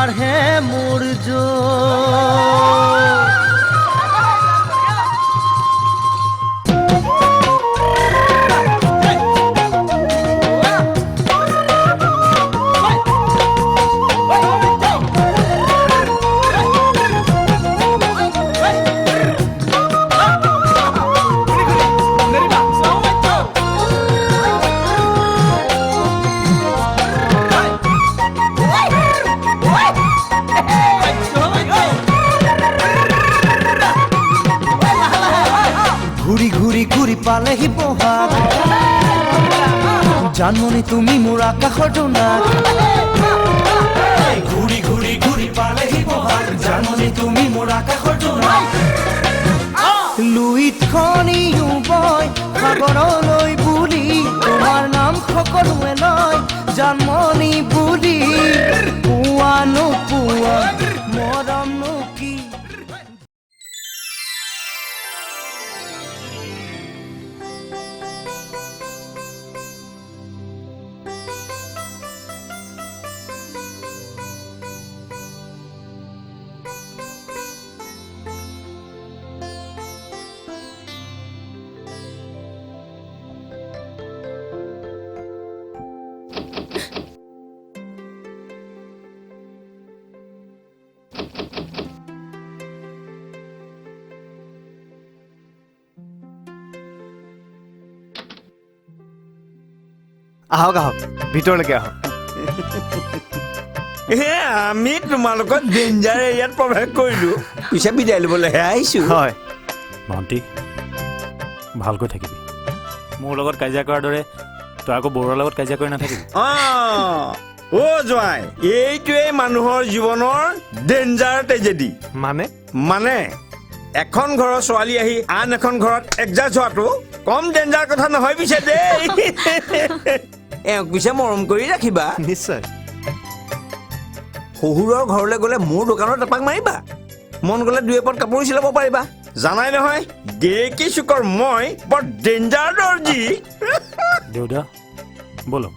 তোমাৰহে মোৰ ঘূৰি ঘূৰি ঘূৰি পালেহি বহাগ জানমণি তুমি মোৰ আকাশৰ জোনাক ঘূৰি ঘূৰি ঘূৰি পালেহি বহাগ জানমণি তুমি মোৰ আকাশৰ জোনাক লুইত খনিও বয় সাগৰলৈ বুলি তোমাৰ নাম সকলোৱে লয় জানমণি বুলি পোৱা নোপোৱা মৰমনো কি আহক আহক ভিতৰলৈকে আহক আমি তোমালোকৰ ডেঞ্জাৰ এৰিয়াত প্ৰৱেশ কৰিলো পিছে বিদায় ল'বলৈহে আহিছো হয় ভণ্টি ভালকৈ থাকিবি মোৰ লগত কাজিয়া কৰাৰ দৰে তই আকৌ বৰুৱাৰ লগত কাজিয়া কৰি নাথাকিবি জোৱাই এইটোৱেই মানুহৰ জীৱনৰ ডেঞ্জাৰ ট্ৰেজেডি মানে এখন ঘৰৰ ছোৱালী আহি আন এখন ঘৰত এডজাষ্ট হোৱাটো কম ডেঞ্জাৰ কথা নহয় পিছে দেই এওঁক পিছে মৰম কৰি ৰাখিবা নিশ্চয় শহুৰৰ ঘৰলৈ গ'লে মোৰ দোকানত এপাক মাৰিবা মন গ'লে দুই এপদ কাপোৰ চিলাব পাৰিবা জানাই নহয় গেৰেকী চুকৰ মই বৰ ডেঞ্জাৰ দৰ্জী দেউতা বলক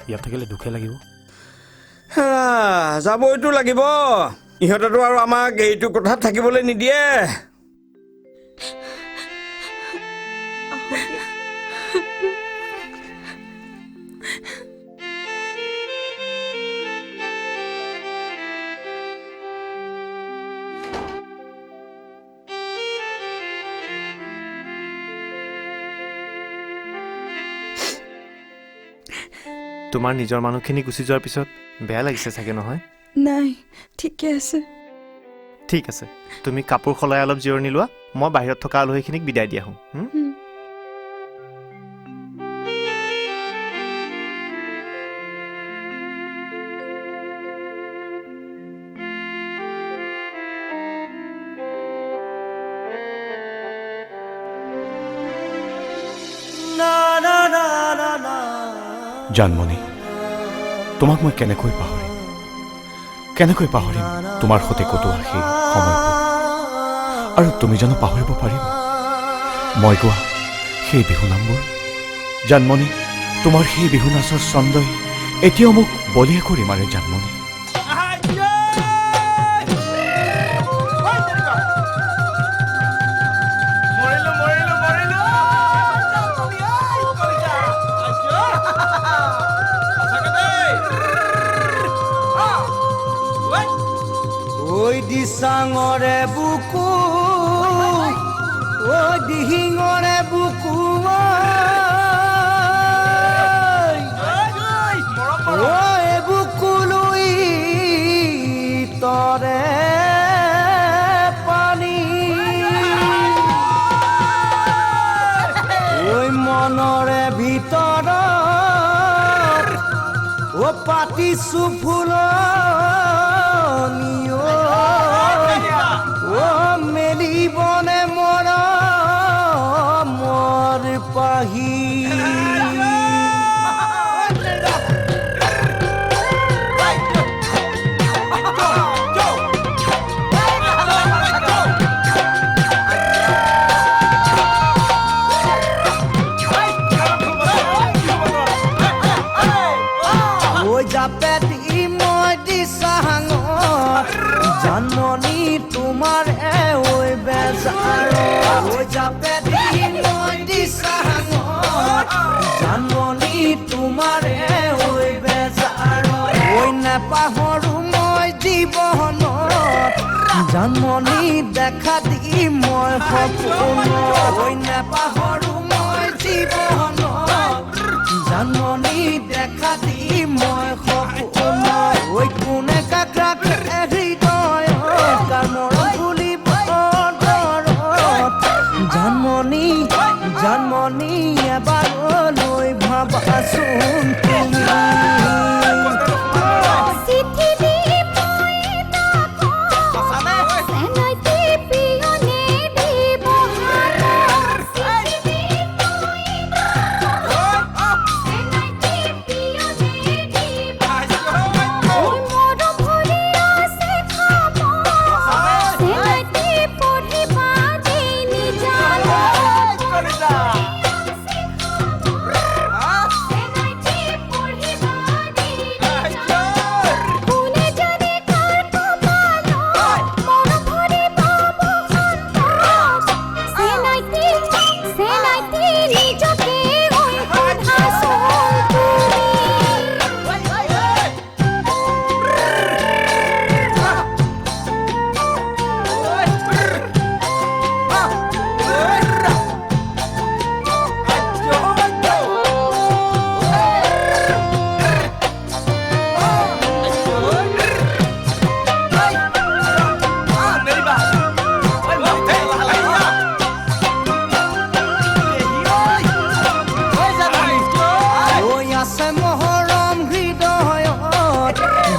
ইয়াত থাকিলে দুখে লাগিব যাবইতো লাগিব ইহঁতেতো আৰু আমাক এইটো কথাত থাকিবলৈ নিদিয়ে তোমাৰ নিজৰ মানুহখিনি গুচি যোৱাৰ পিছত বেয়া লাগিছে চাগে নহয় নাই ঠিকে আছে ঠিক আছে তুমি কাপোৰ সলাই অলপ জিৰণি লোৱা মই বাহিৰত থকা আলহীখিনিক বিদায় দি আহোঁ জানমণি তোমাক মই কেনেকৈ পাহৰিম তোমাৰ সৈতে কটোৱা সেই সময়বোৰ আৰু তুমি জানো পাহৰিব পাৰিবা মই গোৱা সেই বিহু নামবোৰ জানমণি তোমাৰ সেই বিহু নাচৰ ছন্দই এতিয়াও মোক বলিয়া কৰি মাৰে জানমণি ঐ দিচাঙৰে বুকু ঐ দিহিঙৰে বুকু ঐ বুকু লৈ তৰে পানী ঐ মনৰে ভিতৰত পাতিছো ফুলনি মেলিবনে মৰমৰ পাহি ঐ জাপে দি মই দিছা জানমণি দেখা দি মই সপোনত নেপাহৰো মই জীৱনত জানমণি দেখা দি মই সপোনত কোনে কাক ৰাখে হৃদয়ত কাৰ মৰম ভুলিব দৰত জানমণি জানমণি এবাৰলৈ ভাবাচোন তুমি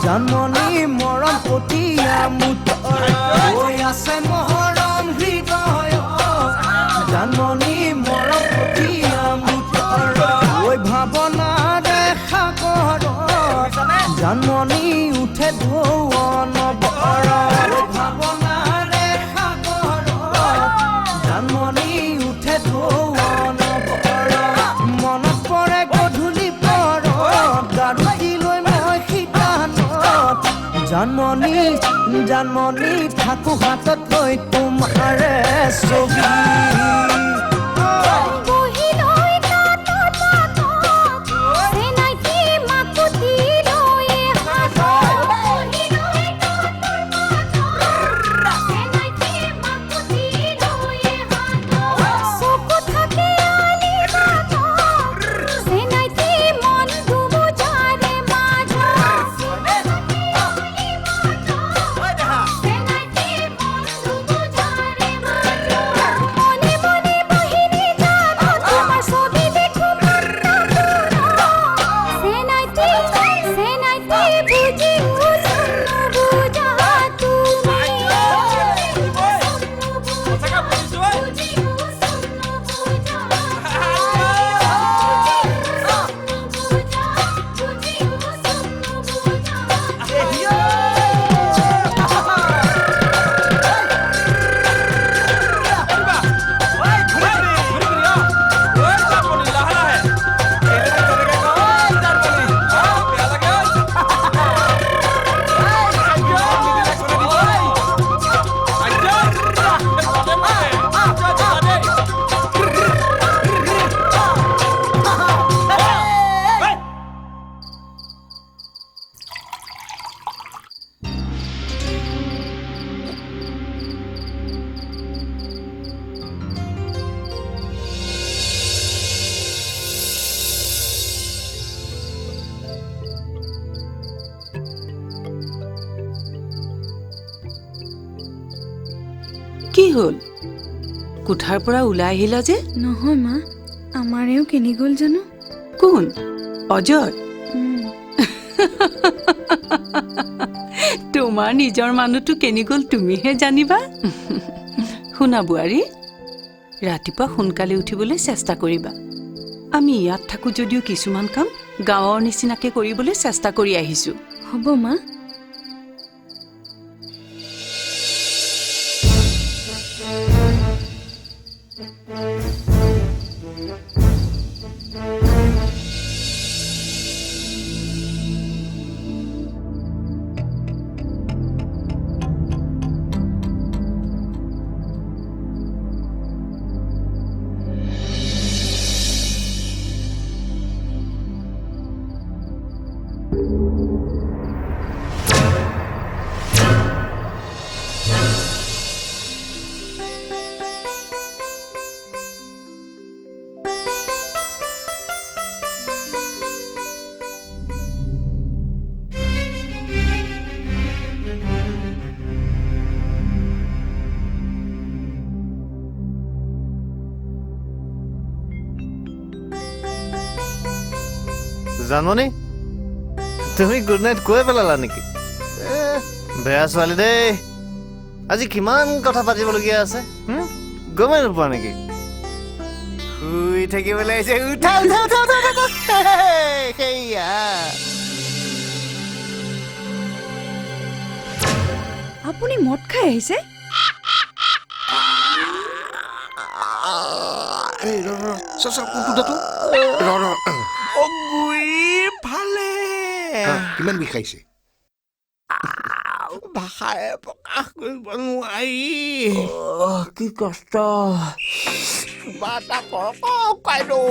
জানমণি মৰম পতিয়া মুঠৰ হৈ আছে মহৰম হৃদয় জানমণি মৰম পতিয়া মুঠৰ হৈ ভাৱনা দেখা কৰ জানমণি উঠে ধৌৱন বৰ ভাৱনা দেখা কৰ জানমণি উঠে ধৌৱন বৰ মনত পৰে গধূলি পৰত গাৰুটি লৈ মই জানমণি জানমণি থাকো হাতত লৈ তোমাৰে ছবি কি হ'ল কোঠাৰ পৰা ওলাই আহিলা যে নহয় মা আমাৰেও কিনি গ'ল জানো কোন অজয় তোমাৰ নিজৰ মানুহটো কিনি গ'ল তুমিহে জানিবা শুনা বোৱাৰী ৰাতিপুৱা সোনকালে উঠিবলৈ চেষ্টা কৰিবা আমি ইয়াত থাকো যদিও কিছুমান কাম গাঁৱৰ নিচিনাকে কৰিবলৈ চেষ্টা কৰি আহিছো হ'ব মা জানমণি তুমি গুড নাইট কৈ পেলালা নেকি বেয়া ছোৱালী দেই আজি কিমান কথা পাতিবলগীয়া আছে গমেই নোপোৱা নেকি শুই থাকিবলৈ আহিছে উঠা উঠা উঠা উঠা উঠা সেয়া আপুনি মদ খাই আহিছে কিমান বিষাইছে ভাষাৰে প্ৰকাশ কৰিব নোৱাৰি কি কষ্ট কিবা এটা কৰক কাইদেউ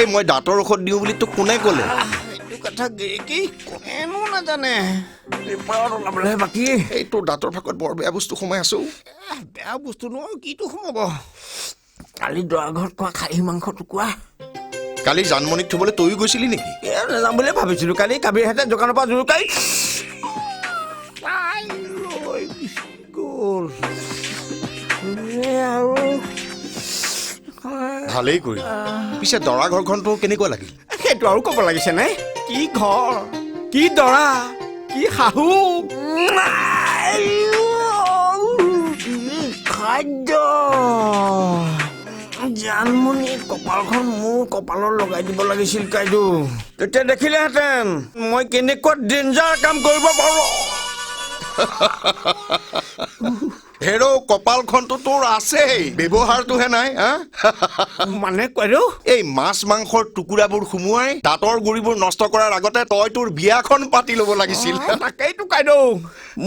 এই মই দাঁতৰ ঔষধ দিওঁ বুলি তোক কোনে ক'লে এইটো কথা গিৰিকি কোনেনো নাজানে পেপাৰত ওলাবলৈহে বাকী এই তোৰ দাঁতৰ ফাকত বৰ বেয়া বস্তু সোমাই আছো বেয়া বস্তু নহয় কিটো সোমাব কালি দৰা ঘৰত খোৱা খাহী মাংস টুকুৰা কালি জানমণিক থবলৈ তয়ো গৈছিলি নেকি নাযাম বুলিয়ে ভাবিছিলো কালি কাবিৰহেঁতে দোকানৰ পৰা জোৰকাই গ'ল আৰু ভালেই কৰি পিছে দৰা ঘৰখন তোৰ কেনেকুৱা লাগিল সেইটো আৰু ক'ব লাগিছে নে কি ঘৰ কি দৰা কি শাহু খাদ্য জানমণি কপালখন মোৰ কপালত লগাই দিব লাগিছিল কাইদেউ তেতিয়া দেখিলেহেঁতেন মই কেনেকুৱা ডেঞ্জাৰ কাম কৰিব পাৰোঁ হেৰ' কপালখনতো তোৰ আছেই ব্যৱহাৰটোহে নাই মানে কাইদেউ এই মাছ মাংসৰ টুকুৰাবোৰ সুমুৱাই দাঁতৰ গুৰিবোৰ নষ্ট কৰাৰ আগতে তই তোৰ বিয়াখন পাতি ল'ব লাগিছিল তাকেইতো কাইদেউ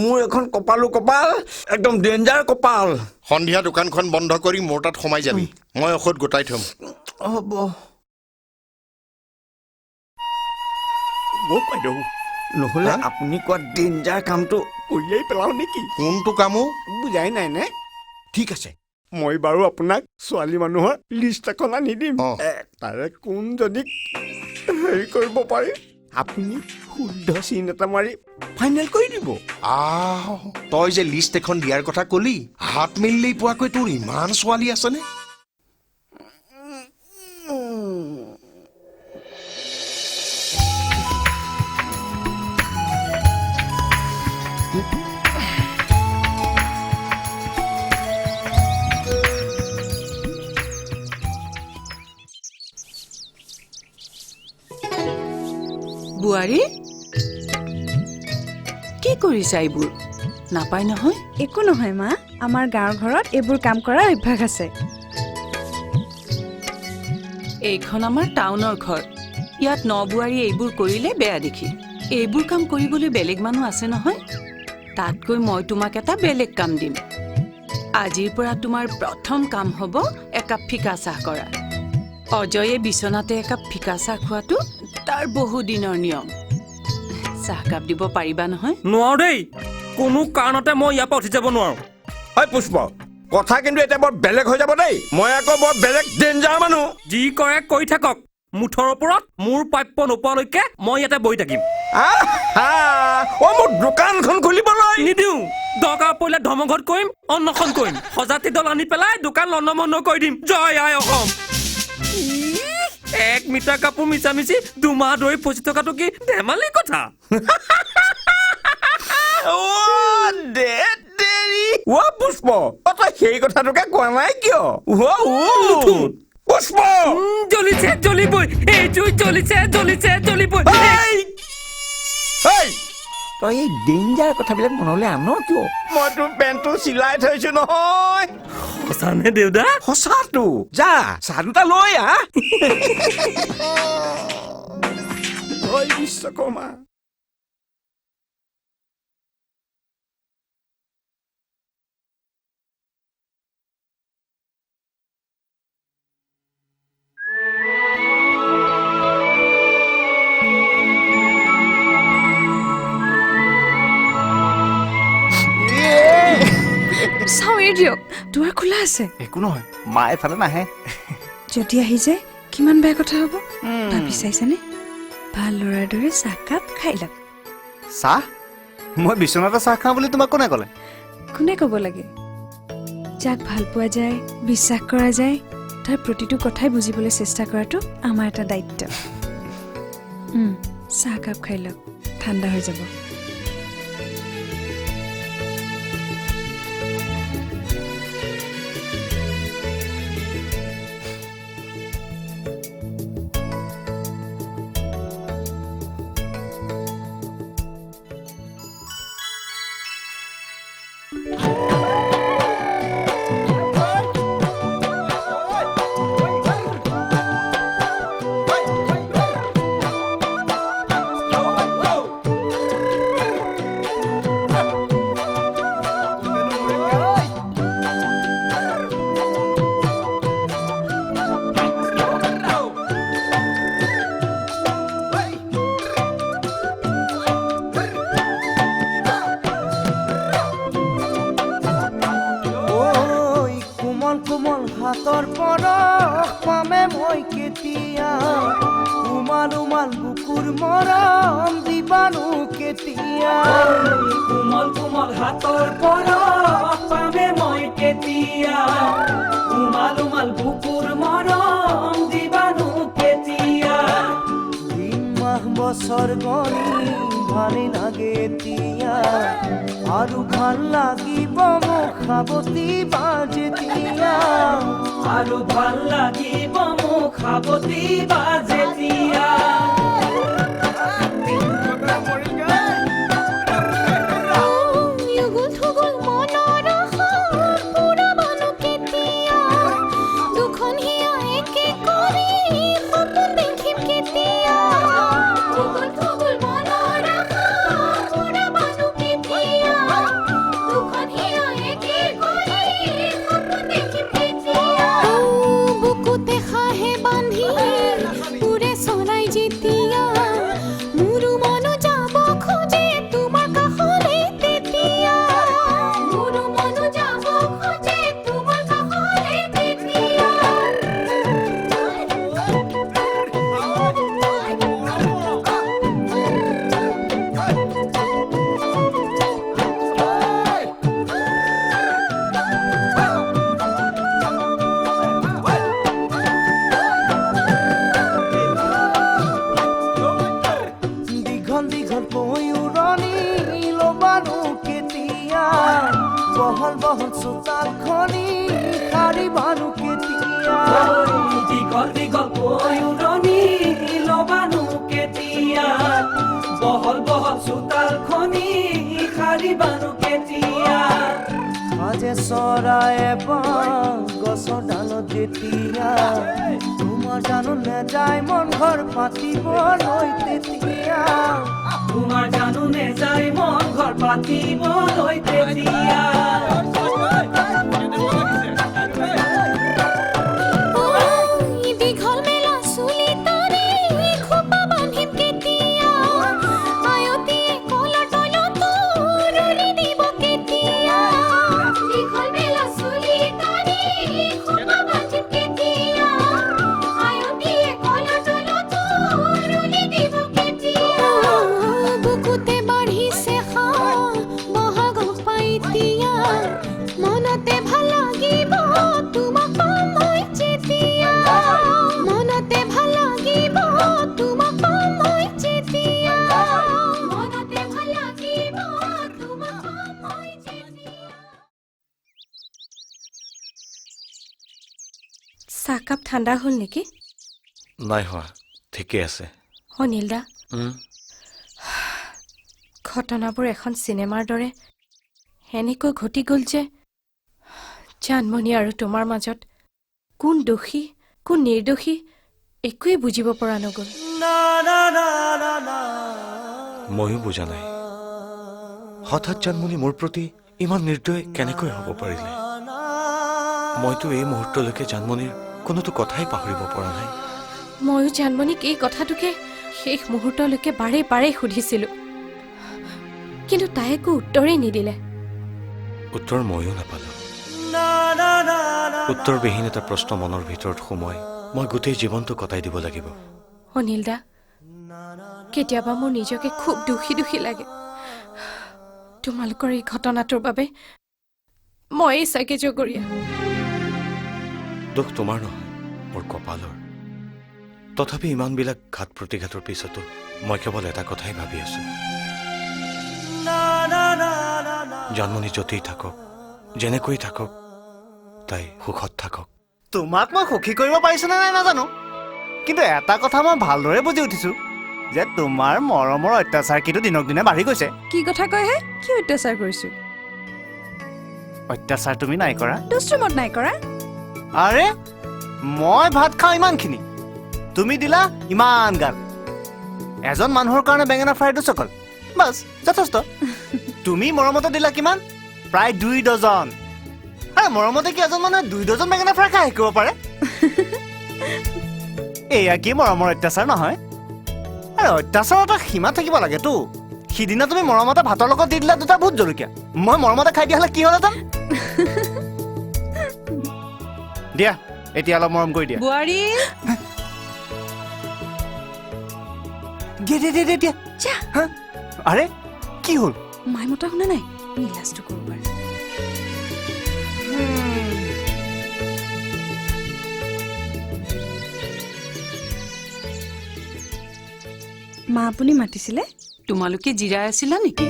মোৰ এখন কপালো কপাল একদম ডেঞ্জাৰ কপাল সন্ধিয়া দোকানখন বন্ধ কৰি মোৰ তাত সোমাই যাবি মই ঔষধ গোটাই থ'ম হ'ব কাইদেউ নহ'লে আপুনি কোৱা ডেঞ্জাৰ কামটো কৰিয়েই পেলাওঁ নেকি কোনটো কামো বুজাই নাই নে ঠিক আছে মই বাৰু আপোনাক ছোৱালী মানুহৰ লিষ্ট এখন আনি দিম তাৰে কোন যদি হেৰি কৰিব পাৰে আপুনি শুদ্ধ চিন এটা মাৰি ফাইনেল কৰি দিব তই যে লিষ্ট এখন দিয়াৰ কথা কলি হাত মেলিলেই পোৱাকৈ তোৰ ইমান ছোৱালী আছেনে বোৱাৰী কি কৰিছা এইবোৰ নাপায় নহয় একো নহয় মা আমাৰ গাঁৱৰ ঘৰত এইবোৰ কাম কৰাৰ অভ্যাস আছে এইখন আমাৰ টাউনৰ ঘৰ ইয়াত ন বোৱাৰী এইবোৰ কৰিলে বেয়া দেখি এইবোৰ কাম কৰিবলৈ বেলেগ মানুহ আছে নহয় তাতকৈ মই তোমাক এটা বেলেগ কাম দিম আজিৰ পৰা তোমাৰ প্ৰথম কাম হ'ব একাপ ফিকা চাহ কৰা অজয়ে বিচনাতে একাপ ফিকা চাহ খোৱাটো তাৰ বহু দিনৰ নিয়ম চাহকাপ দিব পাৰিবা নহয় নোৱাৰো দেই কোনো কাৰণতে মই ইয়াৰ পৰা উঠি যাব নোৱাৰো হয় পুষ্প কথা কিন্তু এতিয়া বৰ বেলেগ হৈ যাব দেই মই আকৌ বৰ বেলেগ ডেঞ্জাৰ মানুহ যি কৰে কৰি থাকক মুঠৰ ওপৰত মোৰ প্ৰাপ্য নোপোৱালৈকে মই ইয়াতে বহি থাকিম মোৰ দোকানখন খুলিবলৈ নিদিওঁ দৰকাৰ পৰিলে ধৰ্মঘট কৰিম অন্নখন কৰিম সজাতি দল আনি পেলাই দোকান লণ্ডভণ্ড কৰি দিম জয় আই অসম 1 মিটাৰ কাপোৰ মিছামিছি 2 মাহ ধৰি ফচি থকাটো কি ধেমালি কথা পুষ্প তই সেই কথাটোকে কোৱা নাই কিয় পুষ্প জ্বলিছে জ্বলিবই এই জুই জ্বলিছে জ্বলিছে জ্বলিবই তই এই ডেঞ্জাৰ কথাবিলাক মনলৈ আন কিয় মই তোৰ পেণ্টটো চিলাই থৈছো নহয় সঁচানে দেউতা সঁচাটো যা চাহ দুটা লৈ আহ বিশ্বকৰ্মা চাওঁ এই দিয়ক দুৱাৰ খোলা আছে একো নহয় মা এফালে নাহে যদি আহি যায় কিমান বেয়া কথা হ'ব ভাবি চাইছেনে ভাল ল'ৰাৰ দৰে চাহকাপ খাই লওক চাহ মই বিচনাতে চাহ খাওঁ বুলি তোমাক কোনে ক'লে কোনে ক'ব লাগে যাক ভাল পোৱা যায় বিশ্বাস কৰা যায় তাৰ প্ৰতিটো কথাই বুজিবলৈ চেষ্টা কৰাটো আমাৰ এটা দায়িত্ব চাহকাপ খাই লওক ঠাণ্ডা হৈ যাব ঐ কোমল কোমল হাতৰ পৰশ পামে মই কেতিয়া উমাল উমাল বুকুৰ মৰম দিবানো কেতিয়া কোমল কোমল হাতৰ পৰশ পামে মই কেতিয়া উমাল উমাল বুকুৰ মৰম দিবানো কেতিয়া দিন মাহ বছৰ গণি ভালে লাগে এতিয়া আৰু ভাল লাগিব মোক সাৱতি বাজেতিয়া আৰু ভাল লাগিব মোক সাৱতি বাজেতিয়া বহল বহল চোতালখনি সাৰিবানো কেতিয়া দীঘল দীঘল পয়ুৰণি লবানো কেতিয়া বহল বহল চোতালখনি সাৰিবানো কেতিয়া মাজে চৰাই এবাৰ গছৰ ডালত যেতিয়া তোমাৰ জানো নেযায় মন ঘৰ পাতিবলৈ তেতিয়া তোমাৰ জানো নেযায় মন ঘৰ পাতিবলৈ তেতিয়া চাহকাপ ঠাণ্ডা হ'ল নেকি নাই হোৱা ঠিকে আছে অনিল দা ঘটনাবোৰ এখন চিনেমাৰ দৰে এনেকৈ ঘটি গ'ল যে জানমণি আৰু তোমাৰ মাজত কোন দোষী কোন নিৰ্দোষী একোৱে বুজিব পৰা নগ'ল ময়ো বুজা নাই হঠাৎ জানমণি মোৰ প্ৰতি ইমান নিৰ্দয় কেনেকৈ হ'ব পাৰিলে মইতো এই মুহূৰ্তলৈকে জানমণিৰ কোনোটো কথাই পাহৰিব পৰা নাই ময়ো জানমণিক এই কথাটোকে শেষ মুহূৰ্তলৈকে বাৰে বাৰে সুধিছিলোঁ কিন্তু তাই একো উত্তৰেই নিদিলে উত্তৰ ময়ো নাপালোঁ উত্তৰবিহীন এটা প্ৰশ্ন মনৰ ভিতৰত সোমাই মই গোটেই জীৱনটো কটাই দিব লাগিব অনিল দা কেতিয়াবা মোৰ নিজকে খুব দুখী দুখী লাগে তোমালোকৰ এই ঘটনাটোৰ বাবে মই চাগে জগৰীয়া দুখ তোমাৰ নহয় মোৰ কপালৰ তথাপি ইমানবিলাক ঘাত প্ৰতিঘাতৰ পিছতো মই কেৱল এটা কথাই ভাবি আছো, জানমণি য'তেই থাকক, যেনেকৈ থাকক, তাই সুখত থাকক। তোমাক মই সুখী কৰিব পাৰিছোনে নাই নাজানো, কিন্তু এটা কথা মই ভালদৰে বুজি উঠিছো যে তোমাৰ মৰমৰ অত্যাচাৰ কিন্তু দিনক দিনে বাঢ়ি গৈছে। কি কথা কয় হে? কি অত্যাচাৰ কৰিছো? অত্যাচাৰ তুমি নাই কৰা। দুষ্টুমত নাই কৰা। আৰে মই ভাত খাওঁ ইমানখিনি, তুমি দিলা ইমান গাল। এজন মানুহৰ কাৰণে বেঙেনা ফ্ৰাই 2 চকল, বাছ যথেষ্ট। তুমি মৰমতে দিলা কিমান? প্ৰায় 2 ডজন। আৰে মৰমতে কি এজন মানুহে 2 ডজন বেঙেনা ফ্ৰাই খাই শিকিব পাৰে? এয়া কি মৰমৰ অত্যাচাৰ নহয়? আৰে অত্যাচাৰৰ এটা সীমা থাকিব লাগেতো। সিদিনা তুমি মৰমতে ভাতৰ লগত দি দিলা 2টা ভোট জলকীয়া, মই মৰমতে খাই দিয়া হলে কি হ'লহেঁতেন? দিয়া এতিয়া অলপ মৰম কৰি দিয়া। বোৱাৰী দিয়া। হা? আৰে কি হ'ল? মাই মতা শুনা নাই, নীলাজটো কৰিব পাৰে। মা আপুনি মাতিছিলে? তোমালোকে জিৰাই আছিলা নেকি?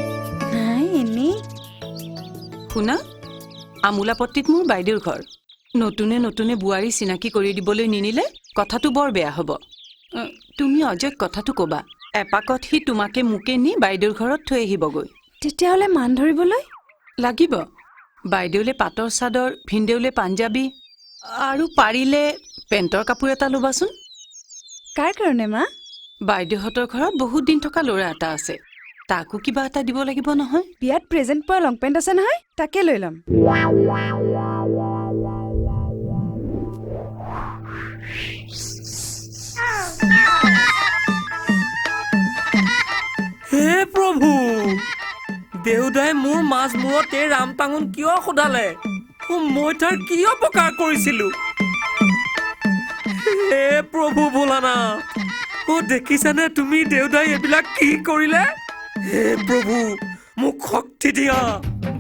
নাই, এনেই। শুনা, আমোলাপট্টিত মোৰ বাইদেউৰ ঘৰ। নতুনে নতুনে বোৱাৰী চিনাকি কৰি দিবলৈ নিনিলে কথাটো বৰ বেয়া হ'ব। তুমি অজয়ক কথাটো ক'বা, এপাকত সি তোমাকে মোকে নি বাইদেউৰ ঘৰত থৈ আহিবগৈ। তেতিয়াহ'লে মান ধৰিবলৈ লাগিব। বাইদেউলে পাটৰ চাদৰ, ভিনদেউলে পাঞ্জাবী, আৰু পাৰিলে পেণ্টৰ কাপোৰ এটা ল'বাচোন। কাৰ কাৰণে মা? বাইদেউহঁতৰ ঘৰত বহুত দিন থকা ল'ৰা এটা আছে, তাকো কিবা এটা দিব লাগিব নহয়। বিয়াত প্ৰেজেণ্ট পোৱা লং পেণ্ট আছে নহয়, তাকে লৈ ল'ম। হে প্ৰভু, দেউতাই মোৰ মাছ মূৰত এই ৰামটাঙোন কিয় সোধালে? মই তাৰ কি অপকাৰ কৰিছিলো? হে প্ৰভু ভোলানাথ, দেখিছানে তুমি দেউতাই এইবিলাক কি কৰিলে? হে প্ৰভু, মোক শক্তি দিয়া,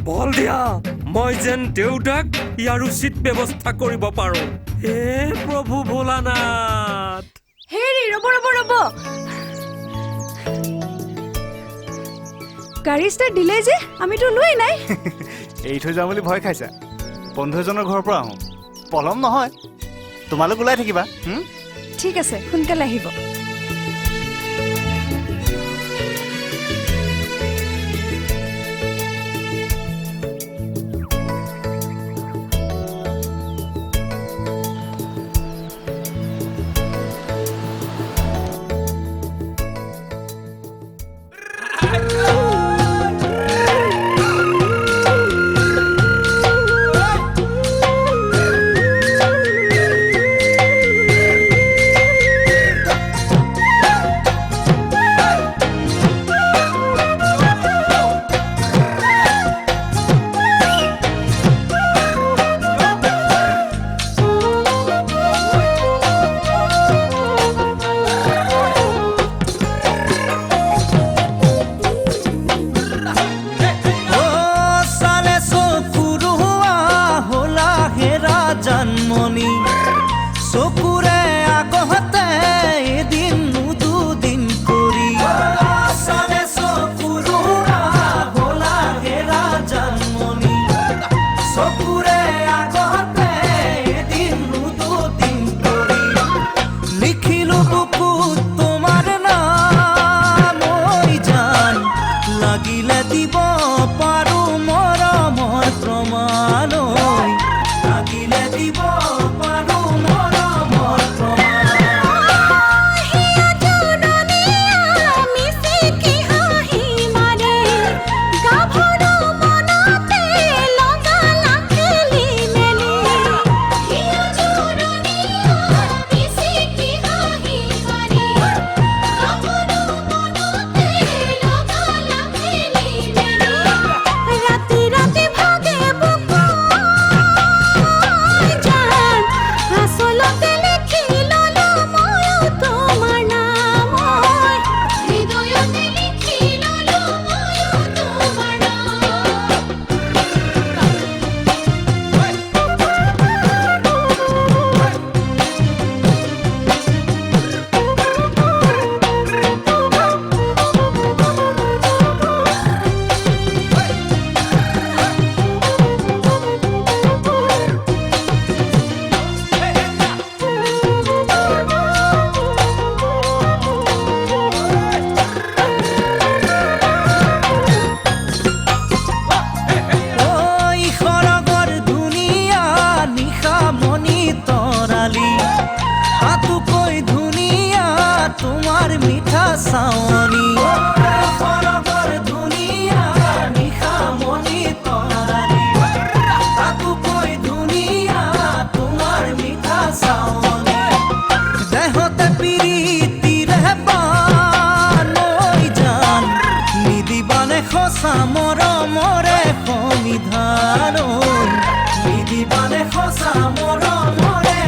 বল দিয়া, মই যেন দেউতাক ইয়াৰ উচিত ব্যৱস্থা কৰিব পাৰো। হে প্ৰভু ভোলানাথ। হেৰি, ৰ'ব ৰ'ব ৰ'ব, গাড়ী ষ্টাৰ্ট দিলে যে, আমিতো লোৱাই নাই। এৰি থৈ যাওঁ বুলি ভয় খাইছা? বন্ধু এজনৰ ঘৰৰ পৰা আহোঁ, পলম নহয়, তোমালোক ওলাই থাকিবা। ঠিক আছে, সোনকালে আহিব। তাতোকৈ ধুনীয়া তোমাৰ মিঠা চাৱনি পৰবৰ ধুনীয়া নিশামণি তৰাণী তাতোকৈ ধুনীয়া তোমাৰ মিঠা চাৱনি দেহতে প্ৰীতিৰে বানৈ জান নিদিবানে সঁচা মৰমৰে সমিধান নিদিবানে সঁচা মৰমৰে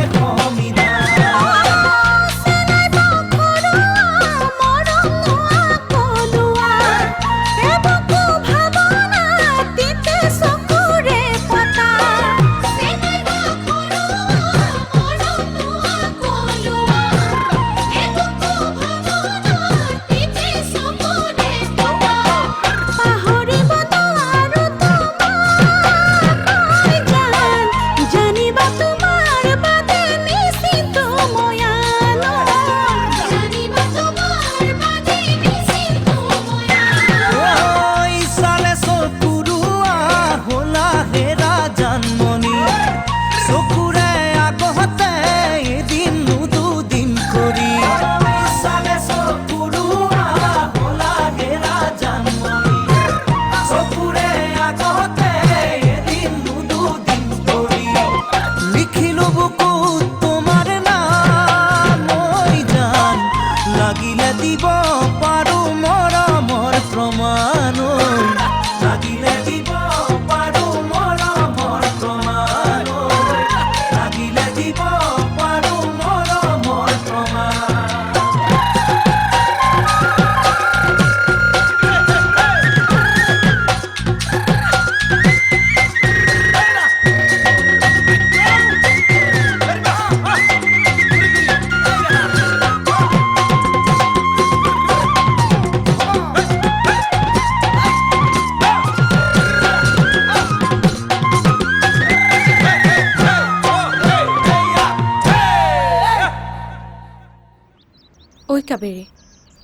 ঐ কাবেৰী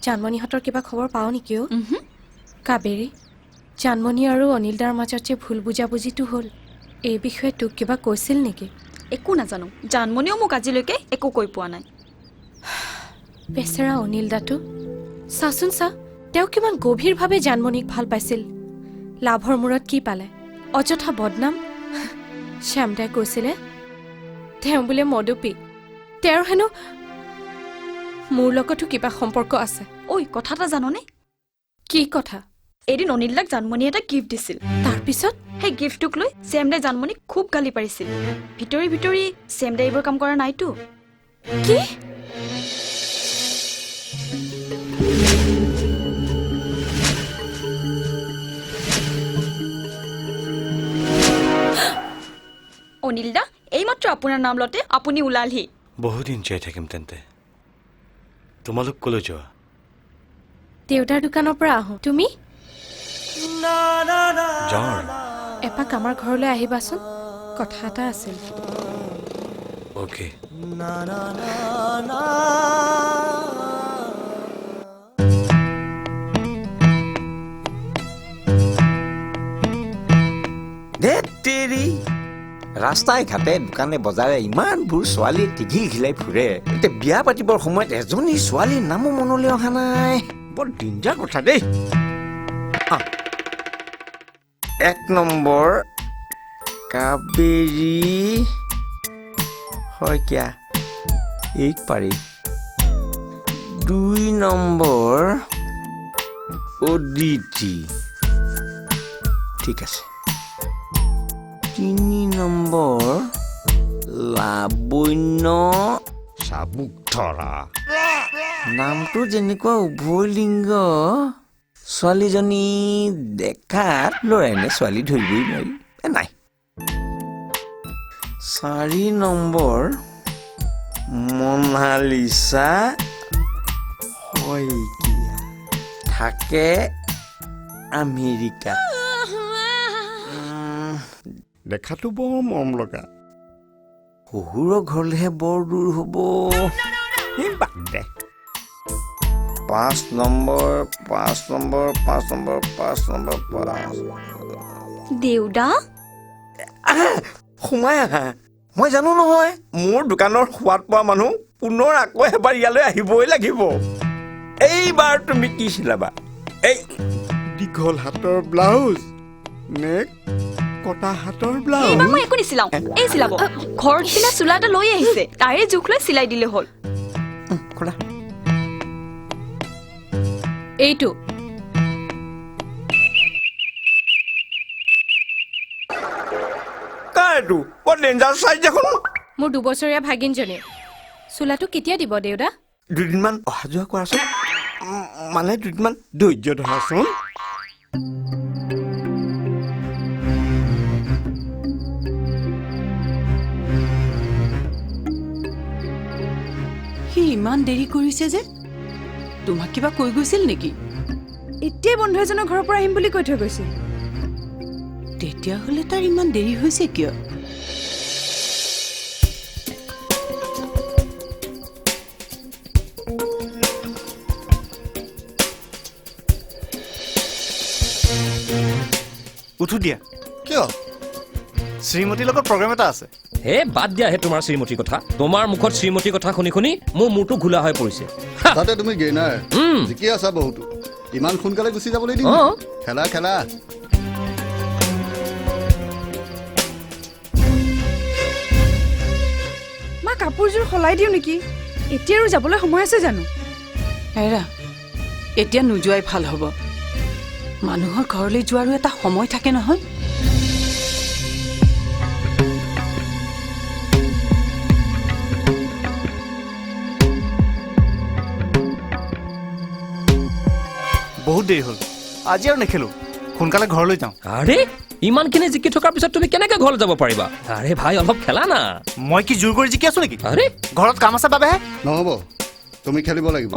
জানমণিহঁতৰ কিবা খবৰ পাওঁ নেকি অ' কাবেৰী জানমণি আৰু অনিলদাৰ মাজত যে ভুল বুজাবুজিটো হ'ল এই বিষয়ে তোক কিবা কৈছিল নেকি একো নাজানো জানমণিও মোক আজিলৈকে একো কৈ পোৱা নাই বেচেৰা অনিলদাটো চাচোন চা তেওঁ কিমান গভীৰভাৱে জানমণিক ভাল পাইছিল লাভৰ মূৰত কি পালে অযথা বদনাম শ্যামদাই কৈছিলে তেওঁ বোলে মদপী তেওঁৰ হেনো মোৰ লগতো কিবা সম্পৰ্ক আছে ঐ কথা এটা জাননে কি কথা এদিন অনিলদাক জানমণি এটা গিফ্ট দিছিল তাৰপিছত সেই গিফ্টটোক লৈ শ্যামদাই জানমণিক খুব গালি পাৰিছিল ভিতৰি ভিতৰি শ্যামদাই এইবোৰ কাম কৰা নাইতো কি অনিলদা এইমাত্ৰ আপোনাৰ নাম লতে আপুনি ওলালহি বহুদিন জীয়াই থাকিম তেন্তে তোমালোক কলৈ যোৱা দেউতাৰ দোকানৰ পৰা আহোঁ তুমি যাওঁ এপাক আমাৰ ঘৰলৈ আহিবাচোন কথা এটা আছিল অ'কে ধেৎতেৰি ৰাস্তাই ঘাটে দোকানে বজাৰে ইমানবোৰ ছোৱালী টিঘিল ঘিলাই ফুৰে এতিয়া বিয়া পাতিবৰ সময়ত এজনী ছোৱালীৰ নামো মনলৈ অহা নাই বৰ ডেঞ্জাৰ কথা দেই 1 নম্বৰ কাবেৰী শইকীয়া এক পাৰি 2 নম্বৰ অদিতি ঠিক আছে 3 নম্বৰ লাবণ্য চাবুক ধৰা নামটো যেনেকুৱা উভয়লিংগ ছোৱালীজনী দেখাত ল'ৰাই নে ছোৱালী ধৰিবই নোৱাৰি নাই 4 নম্বৰ মনালিছা শইকীয়া থাকে আমেৰিকা দেখাতো বৰ মৰম লগা শহুৰৰ ঘৰলৈহে বৰ দূৰ হ'ব বাদ দে 5 নম্বৰ দেউদা সোমাই আহা মই জানো নহয় মোৰ দোকানৰ সোৱাদ পোৱা মানুহ পুনৰ আকৌ এবাৰ ইয়ালৈ আহিবই লাগিব এইবাৰ তুমি কি চিলাবা এই দীঘল হাতৰ ব্লাউজ নে কটা হাতৰ ব্লাউজ এইবাৰ মই একো নিচিলাও এই চিলাব ঘৰত চিলা চোলা এটা লৈ আহিছে তাৰে জোখ লৈ চিলাই দিলে হ'ল খোলা এইটো কাৰটো বৰ ডেঞ্জাৰ চাইজ দেখোন মোৰ 2 বছৰীয়া ভাগিনজনী চোলাটো কেতিয়া দিব দেউতা দুদিনমান অহা যোৱা কৰাচোন মানে দুদিনমান ধৈৰ্য ধৰাচোন সি ইমান দেৰি কৰিছে যে তোমাক কিবা কৈ গৈছিল নেকি এতিয়াই বন্ধু এজনৰ ঘৰৰ পৰা আহিম বুলি কৈ থৈ গৈছিল তেতিয়াহ'লে তাৰ ইমান দেৰি হৈছে কিয় উঠো দিয়া কিয় শ্ৰীমতীৰ লগত প্ৰগ্ৰেম এটা আছে হে বাদ দিয়া হে তোমাৰ শ্ৰীমতীৰ কথা তোমাৰ মুখত শ্ৰীমতীৰ কথা শুনি শুনি মোৰ মূৰটো ঘোলা হৈ পৰিছে তাতে তুমি গেইনাৰ জিকি আছা বহুতো ইমান সোনকালে গুচি যাবলৈ দিম খেলা খেলা মা কাপোৰযোৰ সলাই দিওঁ নেকি এতিয়া আৰু যাবলৈ সময় আছে জানো এৰা এতিয়া নোযোৱাই ভাল হ'ব মানুহৰ ঘৰলৈ যোৱাৰো এটা সময় থাকে নহয় বহুত দেৰি হ'ল আজি আৰু নেখেলো সোনকালে ঘৰলৈ যাওঁ আৰে ইমানখিনি জিকি থকাৰ পিছত তুমি কেনেকে ঘৰলৈ যাব পাৰিবা আৰে ভাই অলপ খেলা না মই কি জোৰ কৰি জিকি আছো নেকি আৰে ঘৰত কাম আছে বাবেহে নহ'ব তুমি খেলিব লাগিব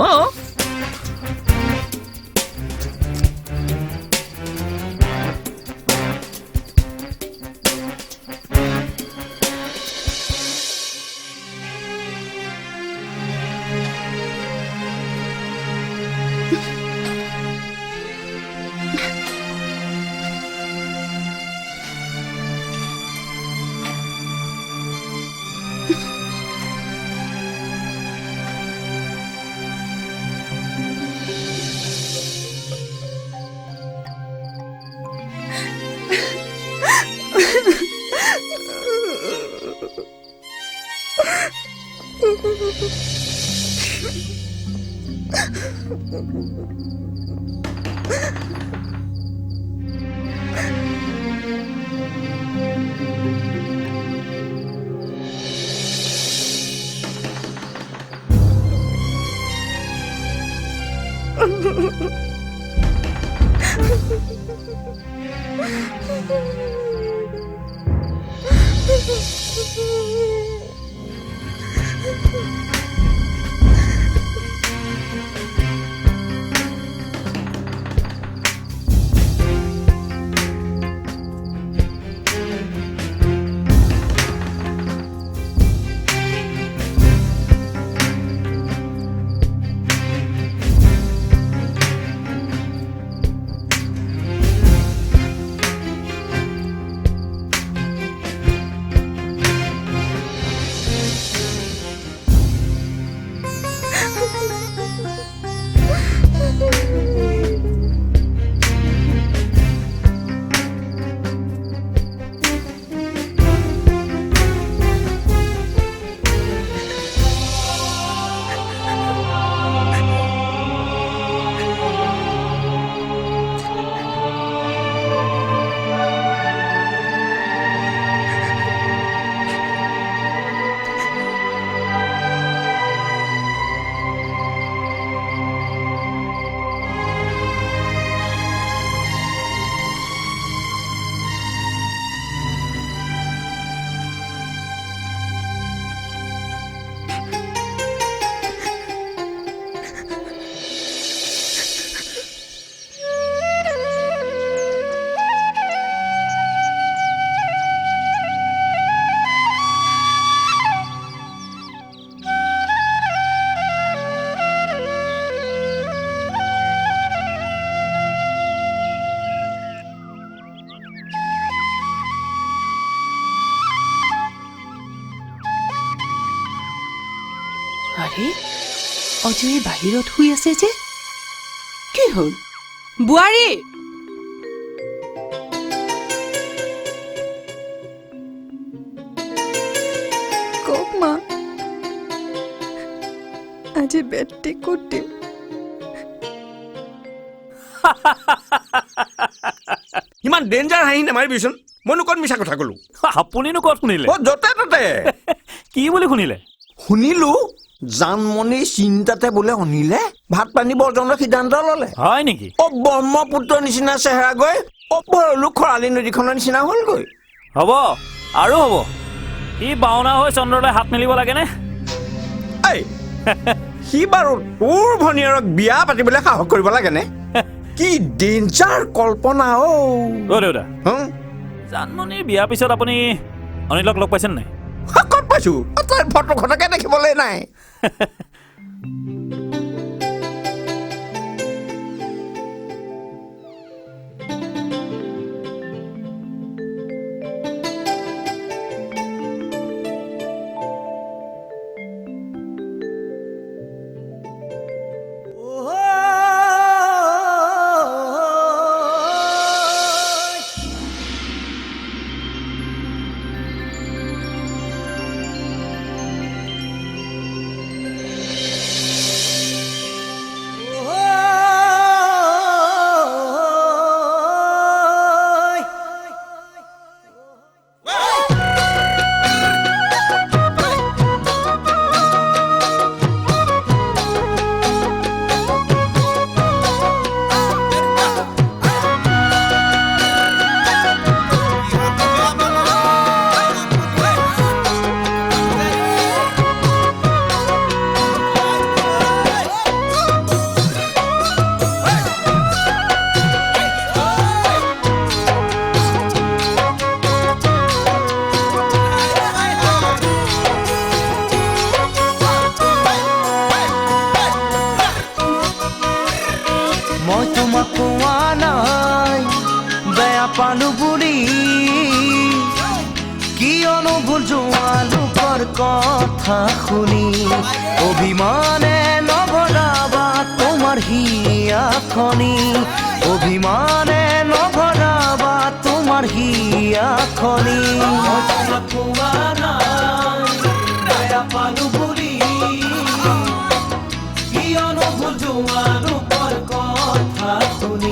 আৰে অজয়ে বাহিৰত শুই আছে যে কি হ'ল বোৱাৰী কওক মা আজি বেডটি ক'ত দিম ইমান ডেঞ্জাৰ হাঁহি নামাৰিবিচোন মইনো ক'ত মিছা কথা ক'লো আপুনিনো ক'ত শুনিলে য'তে ত'তে কি বুলি শুনিলে শুনিলো জানমণি চিন্তাতে বোলে অনিলে ভাত পানী বৰ্জনৰ সিদ্ধান্ত ল'লে হয় নেকি ব্ৰহ্মপুত্ৰ নিচিনা চেহেৰা গৈ ভৰলু খৰালি নদীখনৰ নিচিনা হ'লগৈ হ'ব আৰু হ'ব সি বাওনা হৈ চন্দ্ৰলৈ হাত মেলিব লাগেনে এই সি বাৰু তোৰ ভনীয়েৰক বিয়া পাতিবলৈ সাহস কৰিব লাগেনে কি ডেঞ্জাৰ কল্পনা দেউতা জানমণিৰ বিয়াৰ পিছত আপুনি অনিলক লগ পাইছে নাই ক'ত পাইছো তাই ফটোখনকে দেখিবলৈ নাই পালো বুলি কিয়নো ভুল যোৱা লোকৰ কথা শুনি অভিমানে নভৰাবা তোমাৰ হিয়াখনি অভিমানে নভৰাবা তোমাৰ হিয়াখনি পালো বুলি কিয়নো ভুল যোৱা লোকৰ কথা শুনি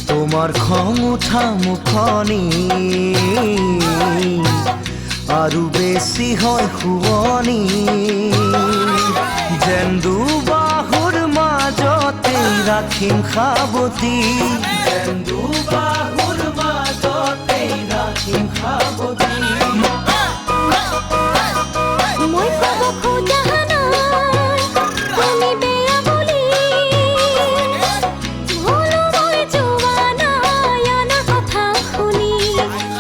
তোমাৰ খং উঠা মুখনি আৰু বেছি হয় শুৱনি যেন দুবাহুৰ মাজতে ৰাখিম সাৱতি যেন দুবাহুৰ মাজতে ৰাখিম সাৱতি মই কব খোজা নাই তুমি বেয়া বুলি ভুলো মই যোৱা নাই আনা কথা শুনি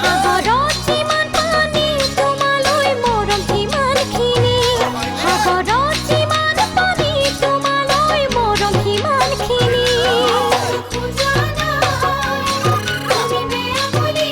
সাগৰত যিমান পানী তোমালৈ মৰম সিমানখিনি সাগৰত যিমান পানী তোমালৈ মৰম সিমানখিনি খোজা নাই তুমি বেয়া বুলি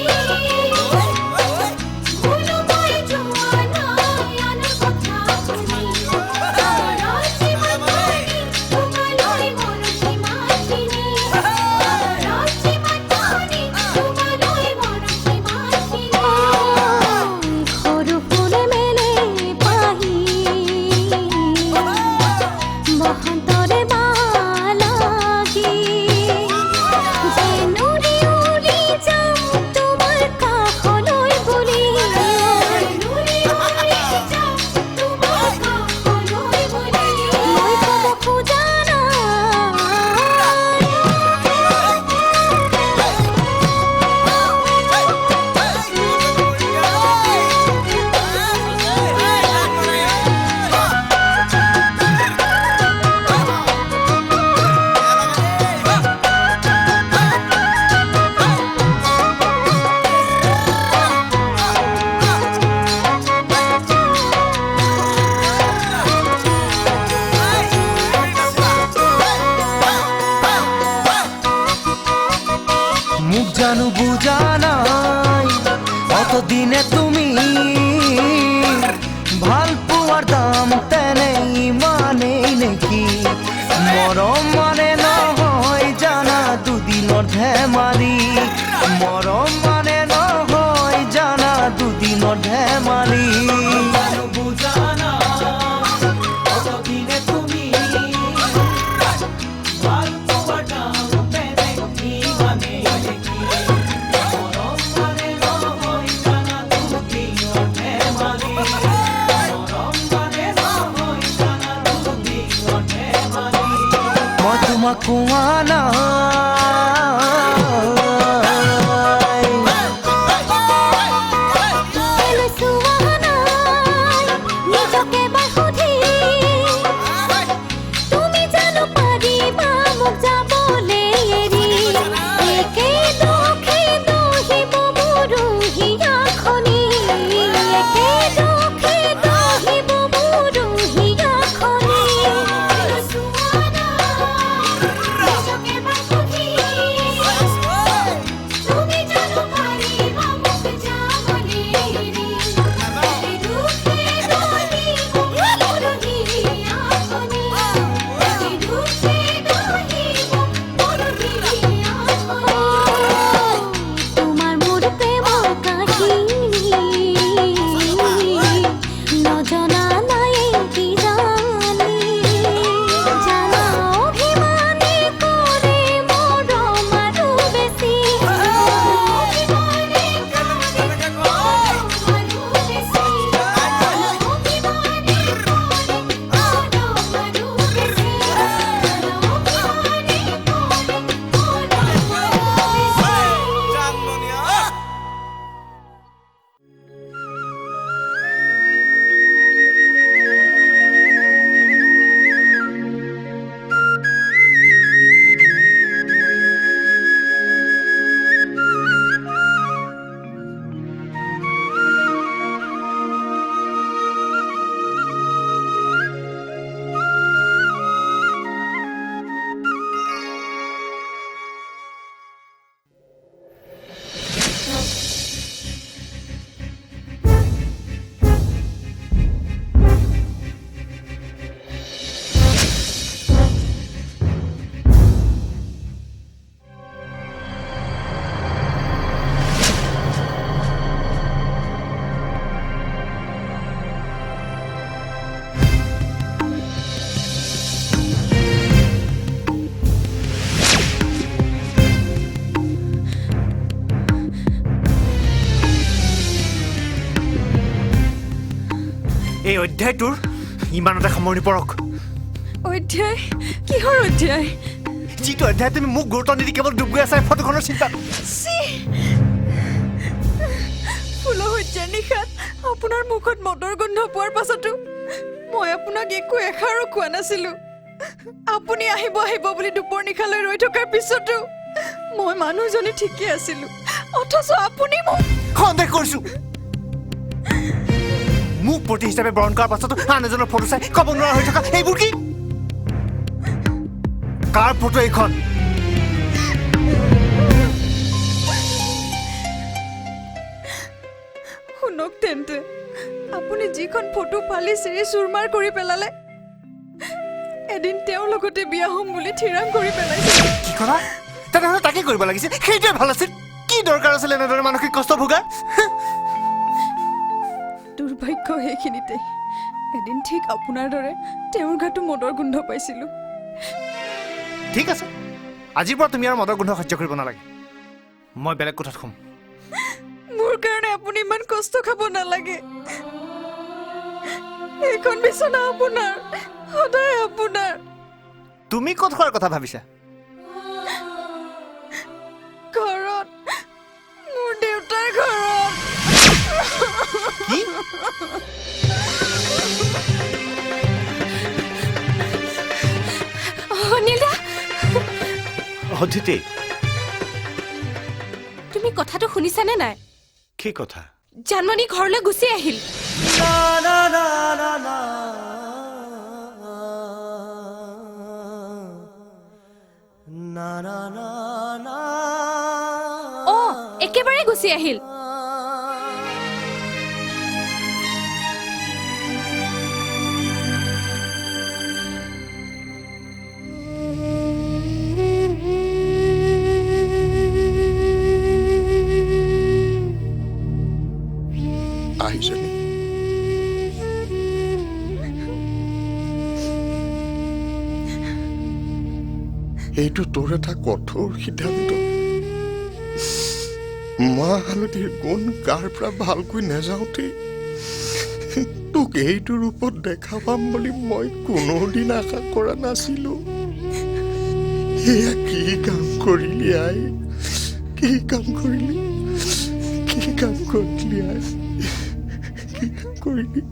মোক জানো বুজা নাই অতদিনে তুমি ভাল পোৱাৰ দাম তেনে ইমানেই নেকি মৰম মানে নহয় জানা দুদিনৰ ধেমালি মৰম মানে নহয় জানা দুদিনৰ ধেমালি বুজা নাই অতদিনে তুমি ভাল পোৱাৰ দাম তেনে ইমানেই নেকি মৰম মানে নহয় জানা দুদিনৰ ধেমালি মই তোমাক কোৱা নাই নিজকে বা সুধি তুমি জানো পাৰিবা মোক যাবলৈ এৰি একে দুখে দহিব বুঢ়ীয়াখনি একে দুখে দহিব বুঢ়ীয়াখনি নিজকে বা সুধি তুমি জানো পাৰিবা মোক যাবলৈ এৰি একে দুখে দহিব বুঢ়ীয়াখনি একে দুখে দহিব বুঢ়ীয়াখনি তোমাৰ মোৰ প্ৰেমৰ কাহিনী নজনা নাই কি জানি জানা অভিমানে কৰে মৰম আৰু বেছি অভিমানে কৰে মৰম আৰু বেছি অভিমানে কৰে মৰম আৰু বেছি অভিমানে এই অধ্যায়টোৰ ইমানতে সামৰণি পৰক অধ্যায় কিহৰ অধ্যায় যিটো অধ্যায় তুমি মোক গুৰুত্ব নিদি কেৱল ডুব গৈ আছা ফটোখনৰ চিন্তা ফুলশয্যাৰ নিশাত আপোনাৰ মুখত মদৰ গোন্ধ পোৱাৰ পাছতো মই আপোনাক একো এষাৰো কোৱা নাছিলো আপুনি আহিব আহিব বুলি দুপৰ নিশালৈ ৰৈ থকাৰ পিছতো মই মানুহজনী ঠিকেই আছিলো অথচ আপুনি মোক সন্দেহ কৰিছো মোক প্ৰতি হিচাপে বৰণ কৰাৰ পাছতো আন এজনৰ ফটো চাই ক'ব নোৱাৰা হৈ থকা এইবোৰ কি কাৰ ফটো এইখন শুনক তেন্তে আপুনি যিখন ফটো ফালি চিৰি চুৰমাৰ কৰি পেলালে এদিন তেওঁৰ লগতে বিয়া হ'ম বুলি থিৰাং কৰি পেলাইছিল কি কৰা তেনেহ'লে তাকে কৰিব লাগিছিল সেইটোৱে ভাল আছিল কি দৰকাৰ আছিল এনেদৰে মানসিক কষ্ট ভোগাৰ দুৰ্ভাগ্য সেইখিনিতে এদিন ঠিক আপোনাৰ দৰে তেওঁৰ গাটো মদৰ গোন্ধ পাইছিলোঁ ঠিক আছে আজিৰ পৰা তুমি আৰু মদৰ গোন্ধ সহ্য কৰিব নালাগে মই বেলেগ কোঠাত শুম মোৰ কাৰণে আপুনি ইমান কষ্ট খাব নালাগে এইখন বিচনা আপোনাৰ সদায় আপোনাৰ তুমি ক'ত খোৱাৰ কথা ভাবিছা ঘৰত মোৰ দেউতাৰ ঘৰত কি অনিল অদিতি তুমি কথাটো শুনিছানে নাই কি কথা জানমণি ঘৰলৈ গুচি আহিল না না না না একেবাৰে গুচি আহিল। আহিছে নি? এইটো তোৰ এটা কঠোৰ সিদ্ধান্ত। মাহ হালধিৰ গুণ গাৰ পৰা ভালকৈ নাযাওঁতেই তোক এইটো ৰূপত দেখা পাম বুলি মই কোনোদিন আশা কৰা নাছিলো। এয়া কি কাম কৰিলি আই, কি কাম কৰিলি, কি কাম কৰিলি আই, কি কাম কৰিলি?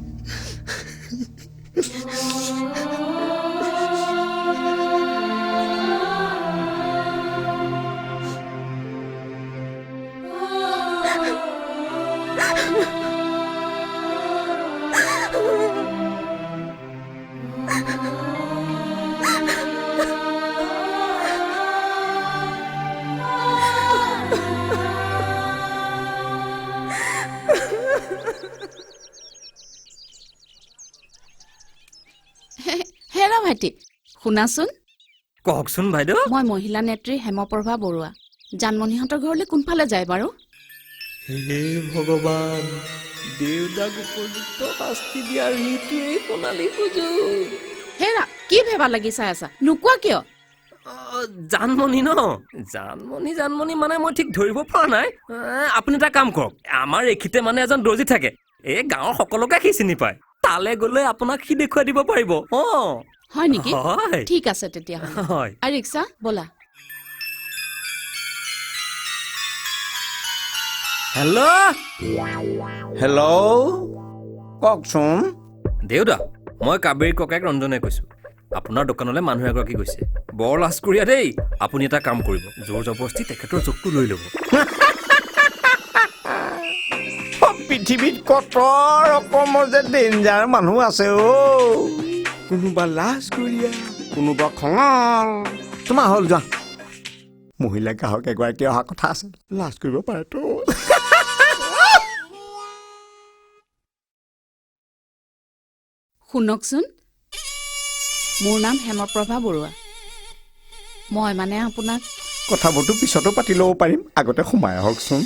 হেৰা ভাইটি, শুনাচোন। কওকচোন বাইদেউ। মই মহিলা নেত্ৰী হেমপ্ৰভা বৰুৱা। জানমণিহঁতৰ ঘৰলৈ কোনফালে যায় বাৰু? হে ভগৱান, দেউতাক উপযুক্ত শাস্তি দিয়াৰ এইটোৱেই সোণালী সুযোগ। হেৰা, কি ভেবা লাগি চাই আছা? নোকোৱা কিয়? জানমণি ন? জানমণি মানে মই ঠিক ধৰিব পৰা নাই। আপুনি এটা কাম কৰক, আমাৰ এইখিতে মানে এজন দৰ্জী থাকে। এই গাঁৱৰ সকলোকে সি চিনি পায়। তালে গ'লে আপোনাক সি দেখুৱাই দিব পাৰিব। হয় নেকি? হয়। ঠিক আছে তেতিয়া। হয়। আৰু ৰিক্সা ব'লা। হেল্ল' কওকচোন। দেউতা, মই কাবেৰীৰ ককায়েক ৰঞ্জনে কৈছো। আপোনাৰ দোকানলৈ মানুহ এগৰাকী গৈছে। বৰ লাজ কৰিয়া দেই। আপুনি এটা কাম কৰিব, জোৰ জবৰদস্তি তেখেতৰ জোকটো লৈ ল'ব। পৃথিৱীত কত ৰকমৰ যে ডেঞ্জাৰ মানুহ আছে অ। কোনোবা লাজ কৰিয়া, কোনোবা খঙাল। তোমাৰ হ'ল যোৱা। মহিলা গ্ৰাহক এগৰাকী অহা কথা আছে, লাজ কৰিব পাৰেতো। শুনকচোন, মোৰ নাম হেমপ্ৰভা বৰুৱা। মই মানে আপোনাক কথাবোৰতো পিছতো পাতি ল'ব পাৰিম, আগতে সোমাই আহকচোন।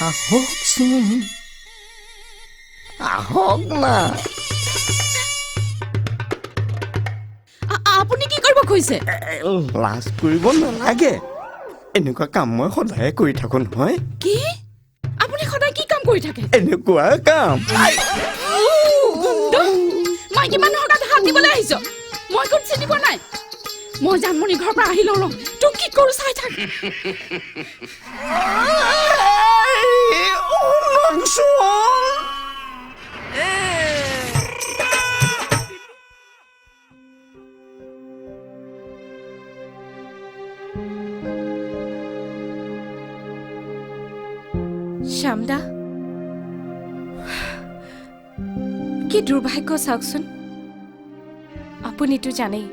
আহকচোন, আহক না। আপুনি কি কৰিব খুজিছে? লাজ কৰিব নালাগে, এনেকুৱা কাম মই সদায়ে কৰি থাকো নহয়। কি? আপুনি সদায় কি কাম কৰি থাকে? এনেকুৱা কাম। মাইকী মানুহৰ গাত হাত দিবলৈ আহিছ? মই কোন চিনি পোৱা নাই? মই জানমণি ঘৰৰ পৰা আহি লওঁ, তোক কি কৰো চাই থাক। শ্যামদা, কি দুৰ্ভাগ্য চাওকচোন। আপুনিতো জানেই,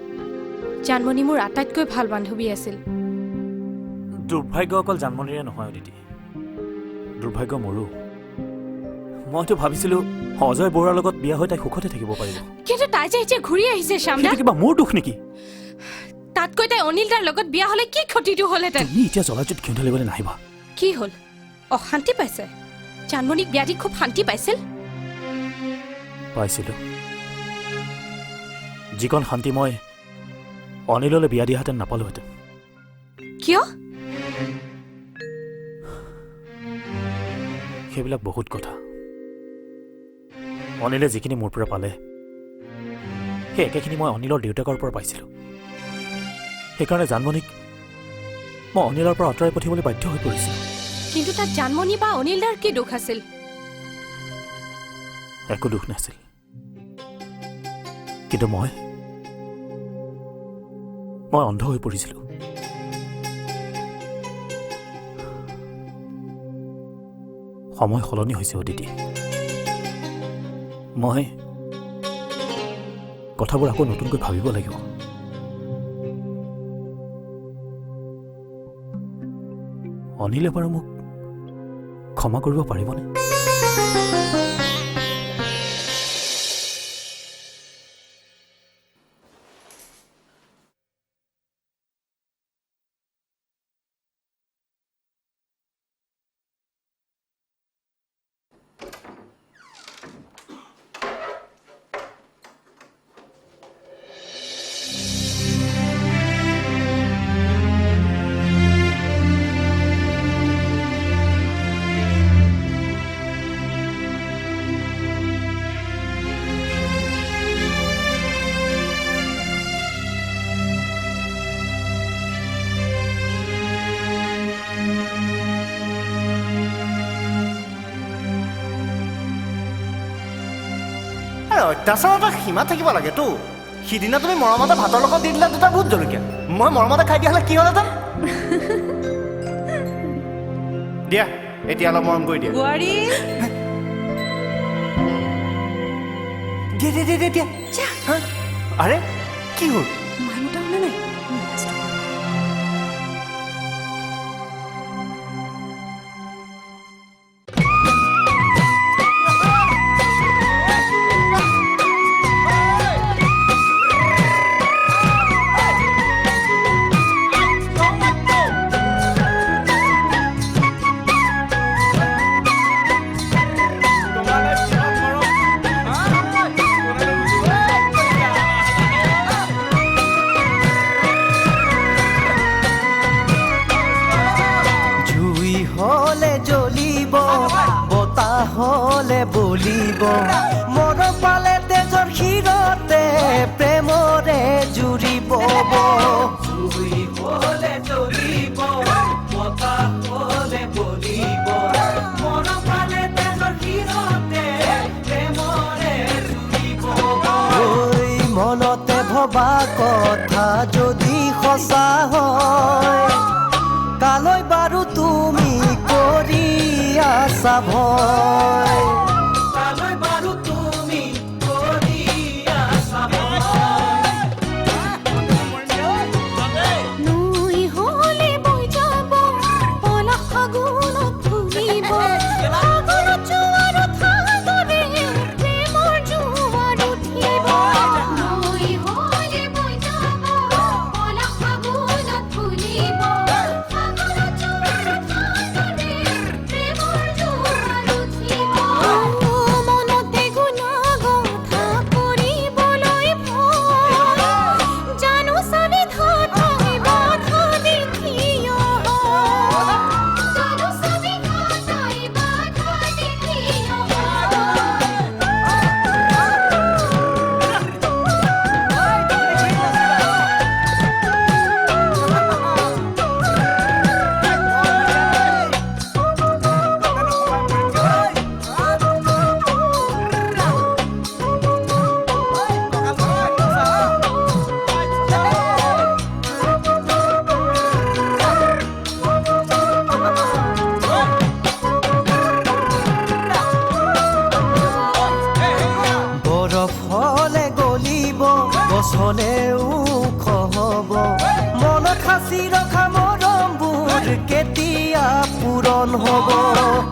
জানমণি মোৰ আটাইতকৈ ভাল বান্ধৱী আছিল। দুৰ্ভাগ্য অকল জানমণিৰে নহয় দিদি, দুৰ্ভাগ্য মোৰো। মইতো ভাবিছিলো অজয় বৰুৱাৰ লগত বিয়া হৈ তাই সুখতে থাকিব পাৰিব। কিন্তু তাই যে এতিয়া ঘূৰি আহিছে শ্যামদা। কিবা মোৰ দুখ নেকি? তাতকৈ তাই অনিল দাৰ লগত বিয়া হলে কি ক্ষতিটো হলহেঁতেন? তুমি এতিয়া জলাজুত ঘিউ ঢালিবলৈ নাহিবা। কি হল? অশান্তি পাইছে? জানমণিক বিয়া দি খুব শান্তি পাইছিল। পাইছিলো। যিকণ শান্তি মই অনিললৈ বিয়া দিয়াহেঁতেন নাপালোহেঁতেন। কিয়? সেইবিলাক বহুত কথা। অনিলে যিখিনি মোৰ পৰা পালে, সেই একেখিনি মই অনিলৰ দেউতাকৰ পৰা পাইছিলো। সেইকাৰণে জানমণিক মই অনিলৰ পৰা আঁতৰাই পঠিয়াবলৈ বাধ্য হৈ পৰিছিলো। কিন্তু তাত জানমণি বা অনিল দাৰ কি দুখ আছিল? একো দুখ নাছিল। কিন্তু মই অন্ধ হৈ পৰিছিলো। সময় সলনি হৈছে অদিতি। মই কথাবোৰ আকৌ নতুনকৈ ভাবিব লাগিব। অনিলে বাৰু মোক ক্ষমা কৰিব পাৰিবনে? অত্যাচাৰ এটা সীমা থাকিব লাগেতো। সিদিনা তুমি মৰমতে ভাতৰ লগত দি দিলা 2টা ভোট জলকীয়া, মই মৰমতে খাই দিয়া হ'লে কি হ'লহেঁতেন? দিয়া এতিয়া অলপ মৰম কৰি দিয়া। বোৱাৰী দিয়া দিয়া দিয়া দিয়া। আৰে কি হ'ল? হলে বলিব মন পালে তেজৰ শিৰতে প্ৰেমৰে জুৰিব জুই হলে জ্বলিব বতাহ হলে বলিব মন পালে তেজৰ শিৰতে প্ৰেমৰে জুৰিব ঐ মনতে ভবা কথা যদি সঁচা হয় কালৈ বাৰু তুমি কৰি আছা ভয় কালৈ বাৰু তুমি কৰি আছা নৈ হলে বৈ যাব পলাশ ফাগুনত ফুলিব ফাগুনত জোৱাৰত সাগৰে প্ৰেমৰ জোৱাৰ উঠিব নৈ হলে বৈ যাব পলাশ ফাগুনত ফুলিব ফাগুনত জোৱাৰত সাগৰে প্ৰেমৰ জোৱাৰ উঠিব মনতে গুণা কথা কৰিবলৈ ভয় জানো চাবি ধৰি বাধা দেখিয় জানো চাবি ধৰি বাধা দেখিয় বৰফ হলে গলিব গছলে ওখ হব মনত সাঁচি ৰখা মৰমবোৰ কেতিয়া পূৰণ হব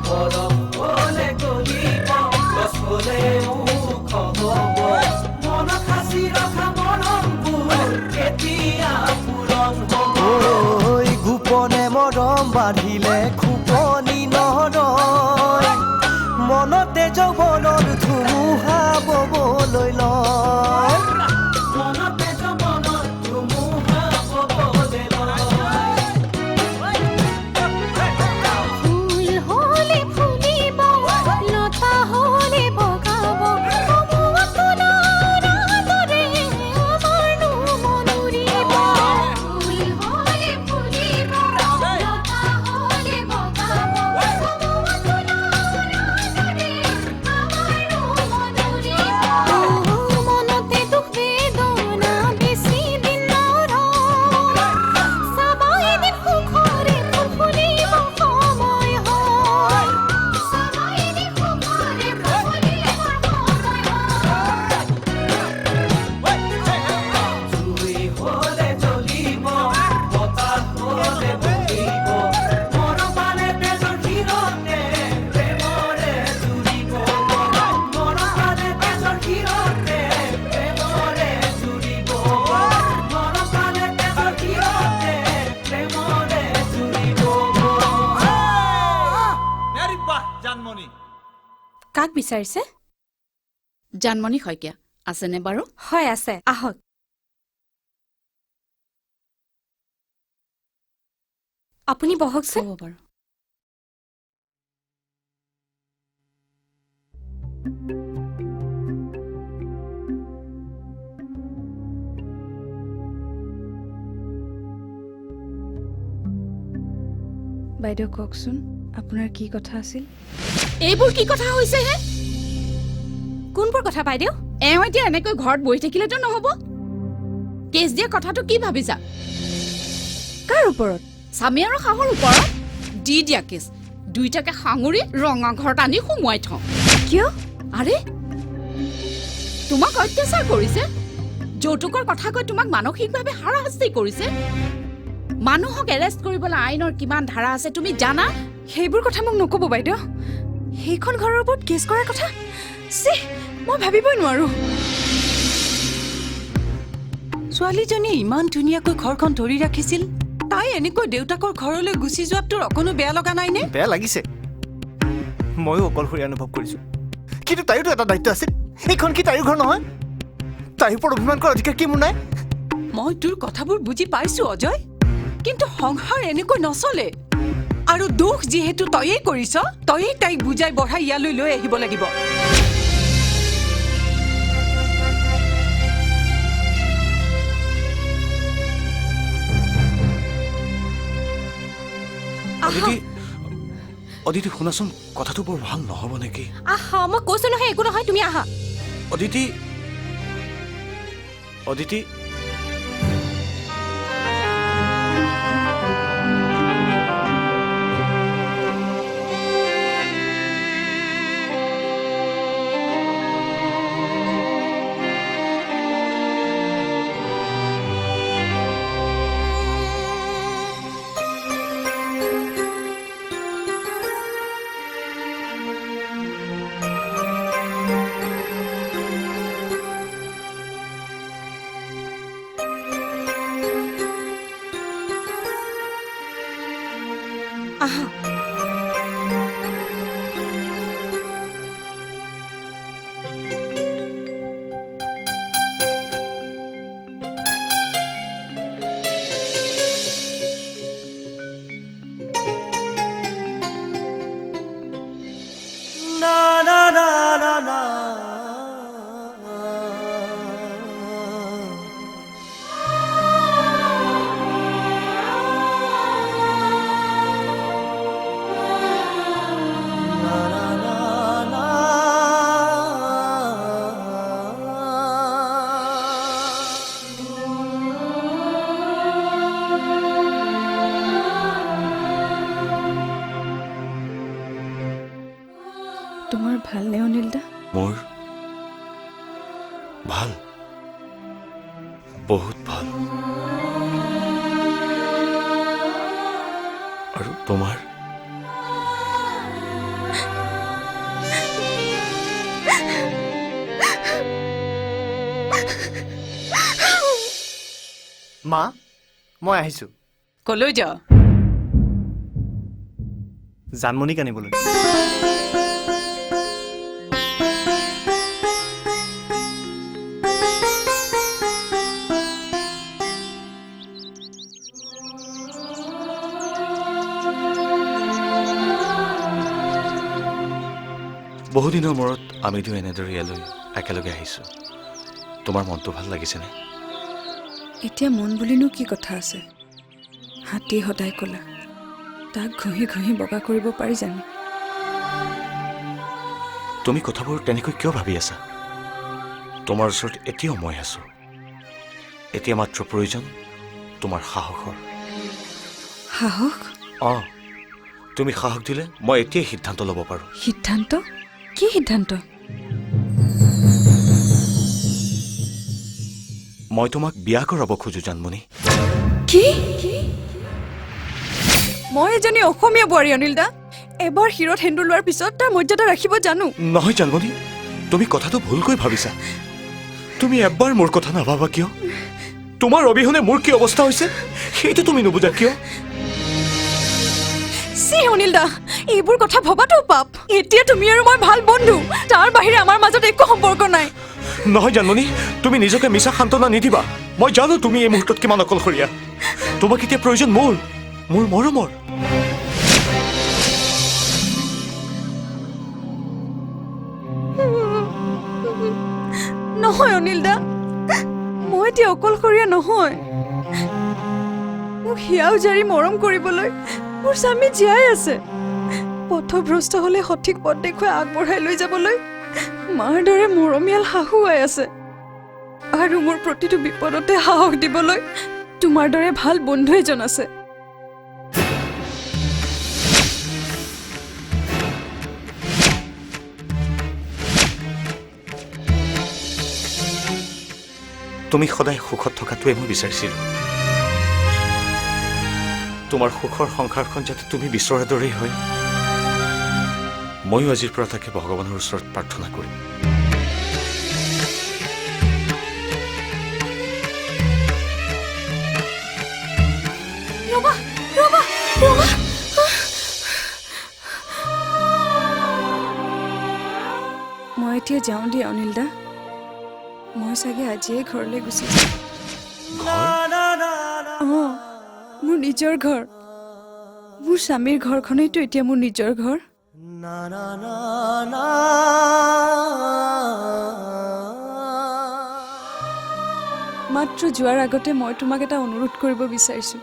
বৰফ হলে গলিব গছলে ওখ হব মনত সাঁচি ৰখা মৰমবোৰ কেতিয়া পূৰণ হব ঐ গোপনে মৰম বাঢ়িলে খুপনি নৰয় মনতে যৌৱনৰ ধুমুহা ববলৈ লয় মনতে যৌৱনৰ ধুমুহা ববলৈ লয় ফুল হলে ফুলিব লতা হলে বগাব কমোৱা ফুলৰ আদৰে আমাৰনো মন উৰিব ফুল হলে ফুলিব লতা হলে বগাব কমোৱা ফুলৰ আদৰে কাক বিচাৰিছে? জানমণি শইকীয়া আছেনে বাৰু? হয় আছে, আহক। আপুনি বহকচোন। হ'ব বাৰু। বাইদেউ কওকচোন, আপোনাৰ কি কথা আছিল? এইবোৰ কি কথা হৈছে হে? কোনবোৰ কথা বাইদেউ? এওঁ এতিয়া এনেকৈ ঘৰত বহি থাকিলেতো নহ'ব। কেছ দিয়া কথাটো কি ভাবিছা? কাৰ ওপৰত? স্বামী আৰু শাহুৰ ওপৰত দি দিয়া কেছ। দুইটাকে সাঙুৰি ৰঙা ঘৰত আনি সুমুৱাই থওঁ। কিয়? আৰে তোমাক অত্যাচাৰ কৰিছে, যৌতুকৰ কথা কৈ তোমাক মানসিকভাৱে হাৰাশাস্তি কৰিছে। মানুহক এৰেষ্ট কৰিবলৈ আইনৰ কিমান ধাৰা আছে তুমি জানা? সেইবোৰ কথা মোক নক'ব বাইদেউ। সেইখন ঘৰৰ ওপৰত কেছ কৰাৰ কথা মই ভাবিবই নোৱাৰো। ছোৱালীজনীয়ে ইমান ধুনীয়াকৈ ঘৰখন ধৰি ৰাখিছিল, তাই এনেকৈ দেউতাকৰ ঘৰলৈ গুচি যোৱাত তোৰ অকণো বেয়া লগা নাইনে? বেয়া লাগিছে, ময়ো অকলশৰীয়া অনুভৱ কৰিছো, কিন্তু তাইতো এটা দায়িত্ব আছিল। এইখন কি তাইৰ ঘৰ নহয়? তাইৰ ওপৰত অভিমান কৰাৰ অধিকাৰ কি মোৰ নাই? মই তোৰ কথাবোৰ বুজি পাইছো অজয়, কিন্তু সংসাৰ এনেকৈ নচলে। আৰু দোষ যিহেতু তয়েই কৰিছ, তয়েই তাইক বুজাই বঢ়াই ইয়ালৈ লৈ আহিব লাগিব। অদিতি শুনাচোন, কথাটো বৰ ভাল নহ'ব নেকি? আহা, মই কৈছো নহয় একো নহয়, তুমি আহা। অদিতি অদিতি আহা। তোমাৰ ভালনে অনিল দা? মোৰ ভাল, বহুত ভাল। আৰু তোমাৰ? মা, মই আহিছো। কলৈ যাওঁ? জানমণিক আনিবলৈ। বহুদিনৰ মূৰত আমি দুয়ো এনেদৰে ইয়ালৈ একেলগে আহিছোঁ। তোমাৰ মনটো ভাল লাগিছেনে? এতিয়া মন বুলিনো কি কথা আছে? হাতী সদায় ক'লা, তাক ঘঁহি ঘঁহি বগা কৰিব পাৰি জানো? তুমি কথাবোৰ তেনেকৈ কিয় ভাবি আছা? তোমাৰ ওচৰত এতিয়াও মই আছোঁ। এতিয়া মাত্ৰ প্ৰয়োজন তোমাৰ সাহসৰ। সাহস? অঁ, তুমি সাহস দিলে মই এতিয়াই সিদ্ধান্ত ল'ব পাৰোঁ। সিদ্ধান্ত? কি সিদ্ধান্ত? মই তোমাক বিয়া কৰাব খোজো জানমণি। কি? মই এজনী অসমীয়া বোৱাৰী অনিল দা। এবাৰ শিৰত সেন্দুৰ লোৱাৰ পিছত তাৰ মৰ্যাদা ৰাখিব জানো। নহয় জানমণি, তুমি কথাটো ভুলকৈ ভাবিছা। তুমি এবাৰ মোৰ কথা নাভাবা কিয়? তোমাৰ অবিহনে মোৰ কি অৱস্থা হৈছে সেইটো তুমি নুবুজা কিয়? চি অনিল দা এইবোৰ কথা ভবাটো পাপ এতিয়া তুমি আৰু মই ভাল বন্ধু তাৰ বাহিৰে আমাৰ মাজত একো সম্পৰ্ক নাই নহয় জানমণি তুমি নিজকে মিছা সান্তনা নিদিবা মই জানো তুমি এই মুহূৰ্তত কিমান অকলশৰীয়া তোমাক এতিয়া প্ৰয়োজন মোৰ মৰমৰ নহয় অনিল দা মই এতিয়া অকলশৰীয়া নহয় মোক হিয়াও জাৰি মৰম কৰিবলৈ মোৰ স্বামী জীয়াই আছে পথভ্ৰষ্ট হলে সঠিক পথ দেখুৱাই আগবঢ়াই লৈ যাবলৈ মাৰ দৰে মৰমীয়াল শাহু আই আছে আৰু মোৰ প্ৰতিটো বিপদতে সাহস দিবলৈ তোমাৰ দৰে ভাল বন্ধু এজন আছে তুমি সদায় সুখত থকাটোৱে মই বিচাৰিছিলোঁ তোমাৰ সুখৰ সংসাৰখন যাতে তুমি বিচৰাৰ দৰেই হয় ময়ো আজিৰ পৰা তাকে ভগৱানৰ ওচৰত প্ৰাৰ্থনা কৰিম ৰবা ৰবা ৰবা মই এতিয়া যাওঁ দিয়া অনিল দা মই চাগে আজিয়ে ঘৰলৈ গুচি যাম মোৰ নিজৰ ঘৰ মোৰ স্বামীৰ ঘৰখনেইতো এতিয়া মোৰ নিজৰ ঘৰ মাত্ৰ যোৱাৰ আগতে মই তোমাক এটা অনুৰোধ কৰিব বিচাৰিছো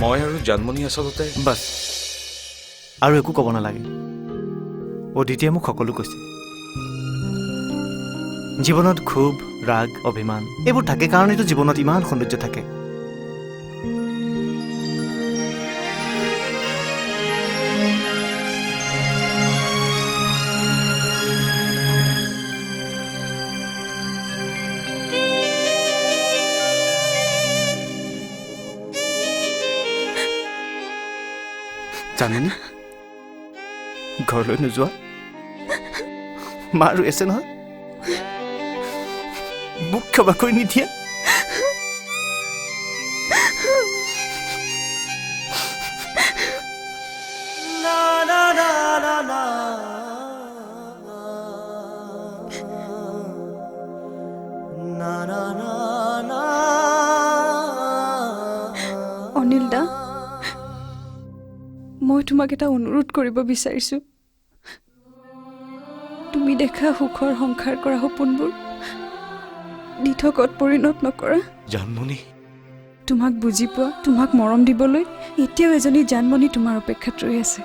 মই আৰু জানমণি আচলতে বাছ আৰু একো ক'ব নালাগে অদিতিয়ে মোক সকলো কৈছে জীৱনত ক্ষোভ ৰাগ অভিমান এইবোৰ থাকে কাৰণেতো জীৱনত ইমান সৌন্দৰ্য থাকে জানমণি ঘৰলৈ নোযোৱা মা ৰৈ আছে নহয় মোক ক্ষমা কৰি নিদিয়া অনিল দা মই তোমাক এটা অনুৰোধ কৰিব বিচাৰিছো তুমি দেখা সুখৰ সংসাৰ কৰা সপোনবোৰ দিঠকত পৰিণত নকৰা জানমণি তোমাক বুজি পোৱা তোমাক মৰম দিবলৈ এতিয়াও এজনী জানমণি তোমাৰ অপেক্ষাত ৰৈ আছে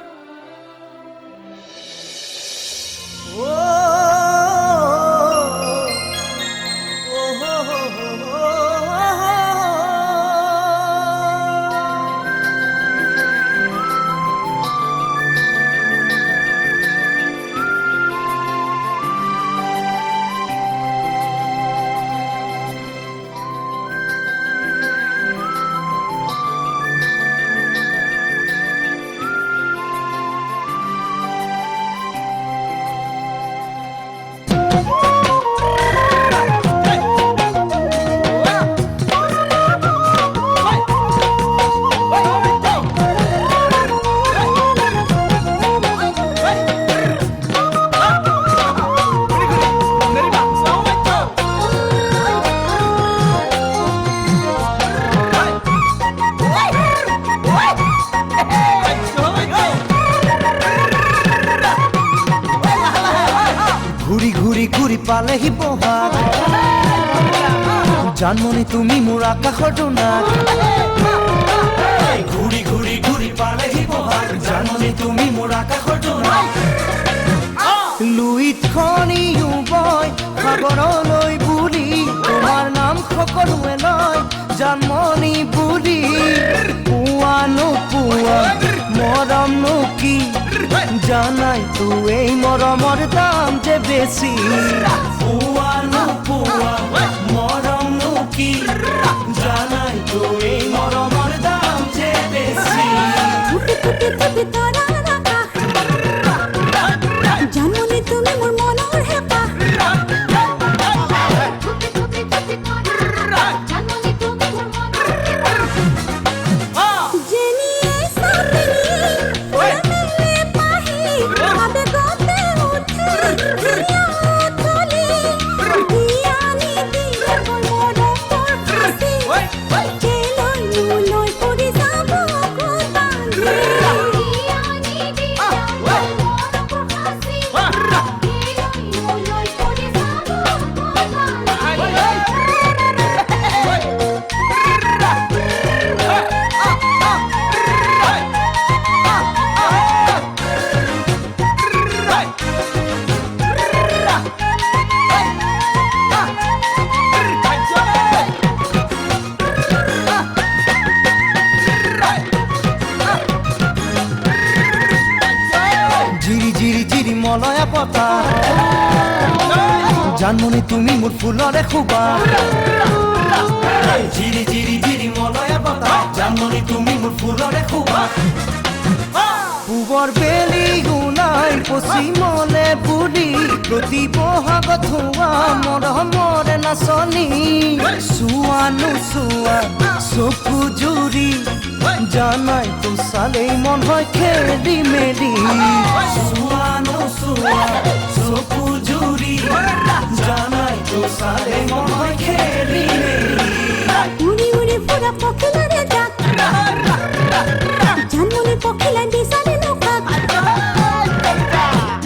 ঘূৰি পালেহি বহাগ জানমণি তুমি মোৰ আকাশৰ জোনাক ঘূৰি ঘূৰি ঘূৰি পালেহি বহাগ জানমণি তুমি মোৰ আকাশৰ জোনাক লুইত খনিও বয় সাগৰলৈ বুলি তোমাৰ নাম সকলোৱে লয় জানমণি বুলি পোৱা নোপোৱা মৰমনো কি জানাই তো এই মৰমৰ দাম যে বেছি পোৱা নোপোৱা মৰমনো কি জানাই তো এই মৰমৰ দাম যে বেছি জানমণি তুমি মোৰ মনৰ হেঁপাহ জানমণি তুমি মোৰ মনৰ হেঁপাহ যেনিয়ে চাপিনি পাহি আবেগতে উঠে দিয়ানি দিয়ে মোৰ মৰমৰ ফাঁচি জেলৈ মোলৈ পৰি যাব কোবালি দিয়ানি দিয়ে মোৰ মৰমৰ ফাঁচি জেলৈ মোলৈ পৰি যাব জিৰি জিৰি জিৰি মলয়া পতা জানমণি তুমি মোৰ ফুলৰে খোবা জিৰি জিৰি জিৰি মলয়া পতা জানমণি তুমি মোৰ ফুলৰে খোবা পূবৰ বেলি ওলাই পশ্চিমলে বুলি প্ৰতি বহাগত হোৱা মৰমৰে নাচনি চোৱা নোচোৱা চকু জুৰি জানাই তো চালেই মন হয় খেলি মেলি চোৱা নোচোৱা চকু জুৰি জানাই তো চালেই মন হয় খেলি মেলি উৰি উৰি ফুৰা পখিলাৰে জাক জানমণি পখিলাই বিচাৰি নোখাক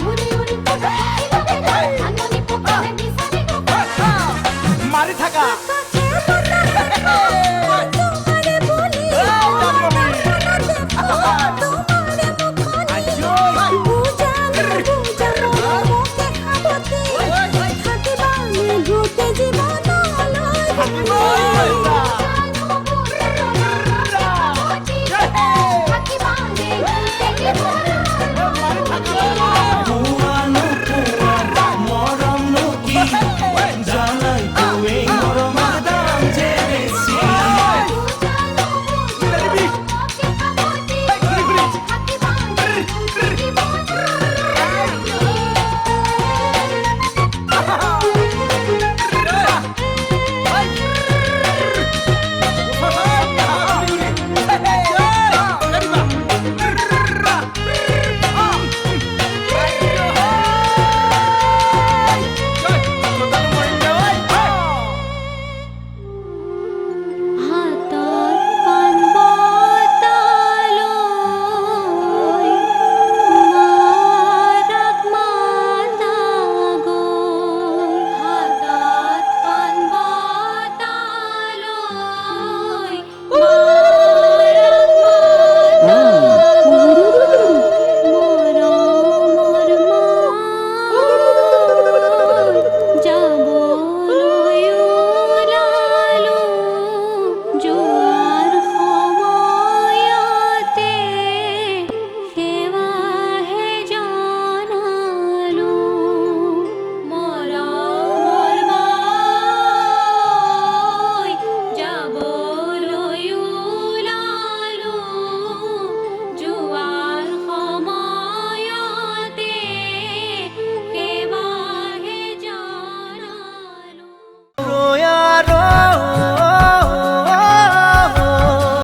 উৰি উৰি ফুৰা পখিলাৰে জাক জানমণি পখিলাই বিচাৰি নোখাক মাৰি থাকা তোমাৰে বুলি তোমাৰে মুখনি বুজানো মোকে সাৱতি থাকিবা গোটেই জীৱনলৈ থাকিবা গোটেই জীৱনলৈ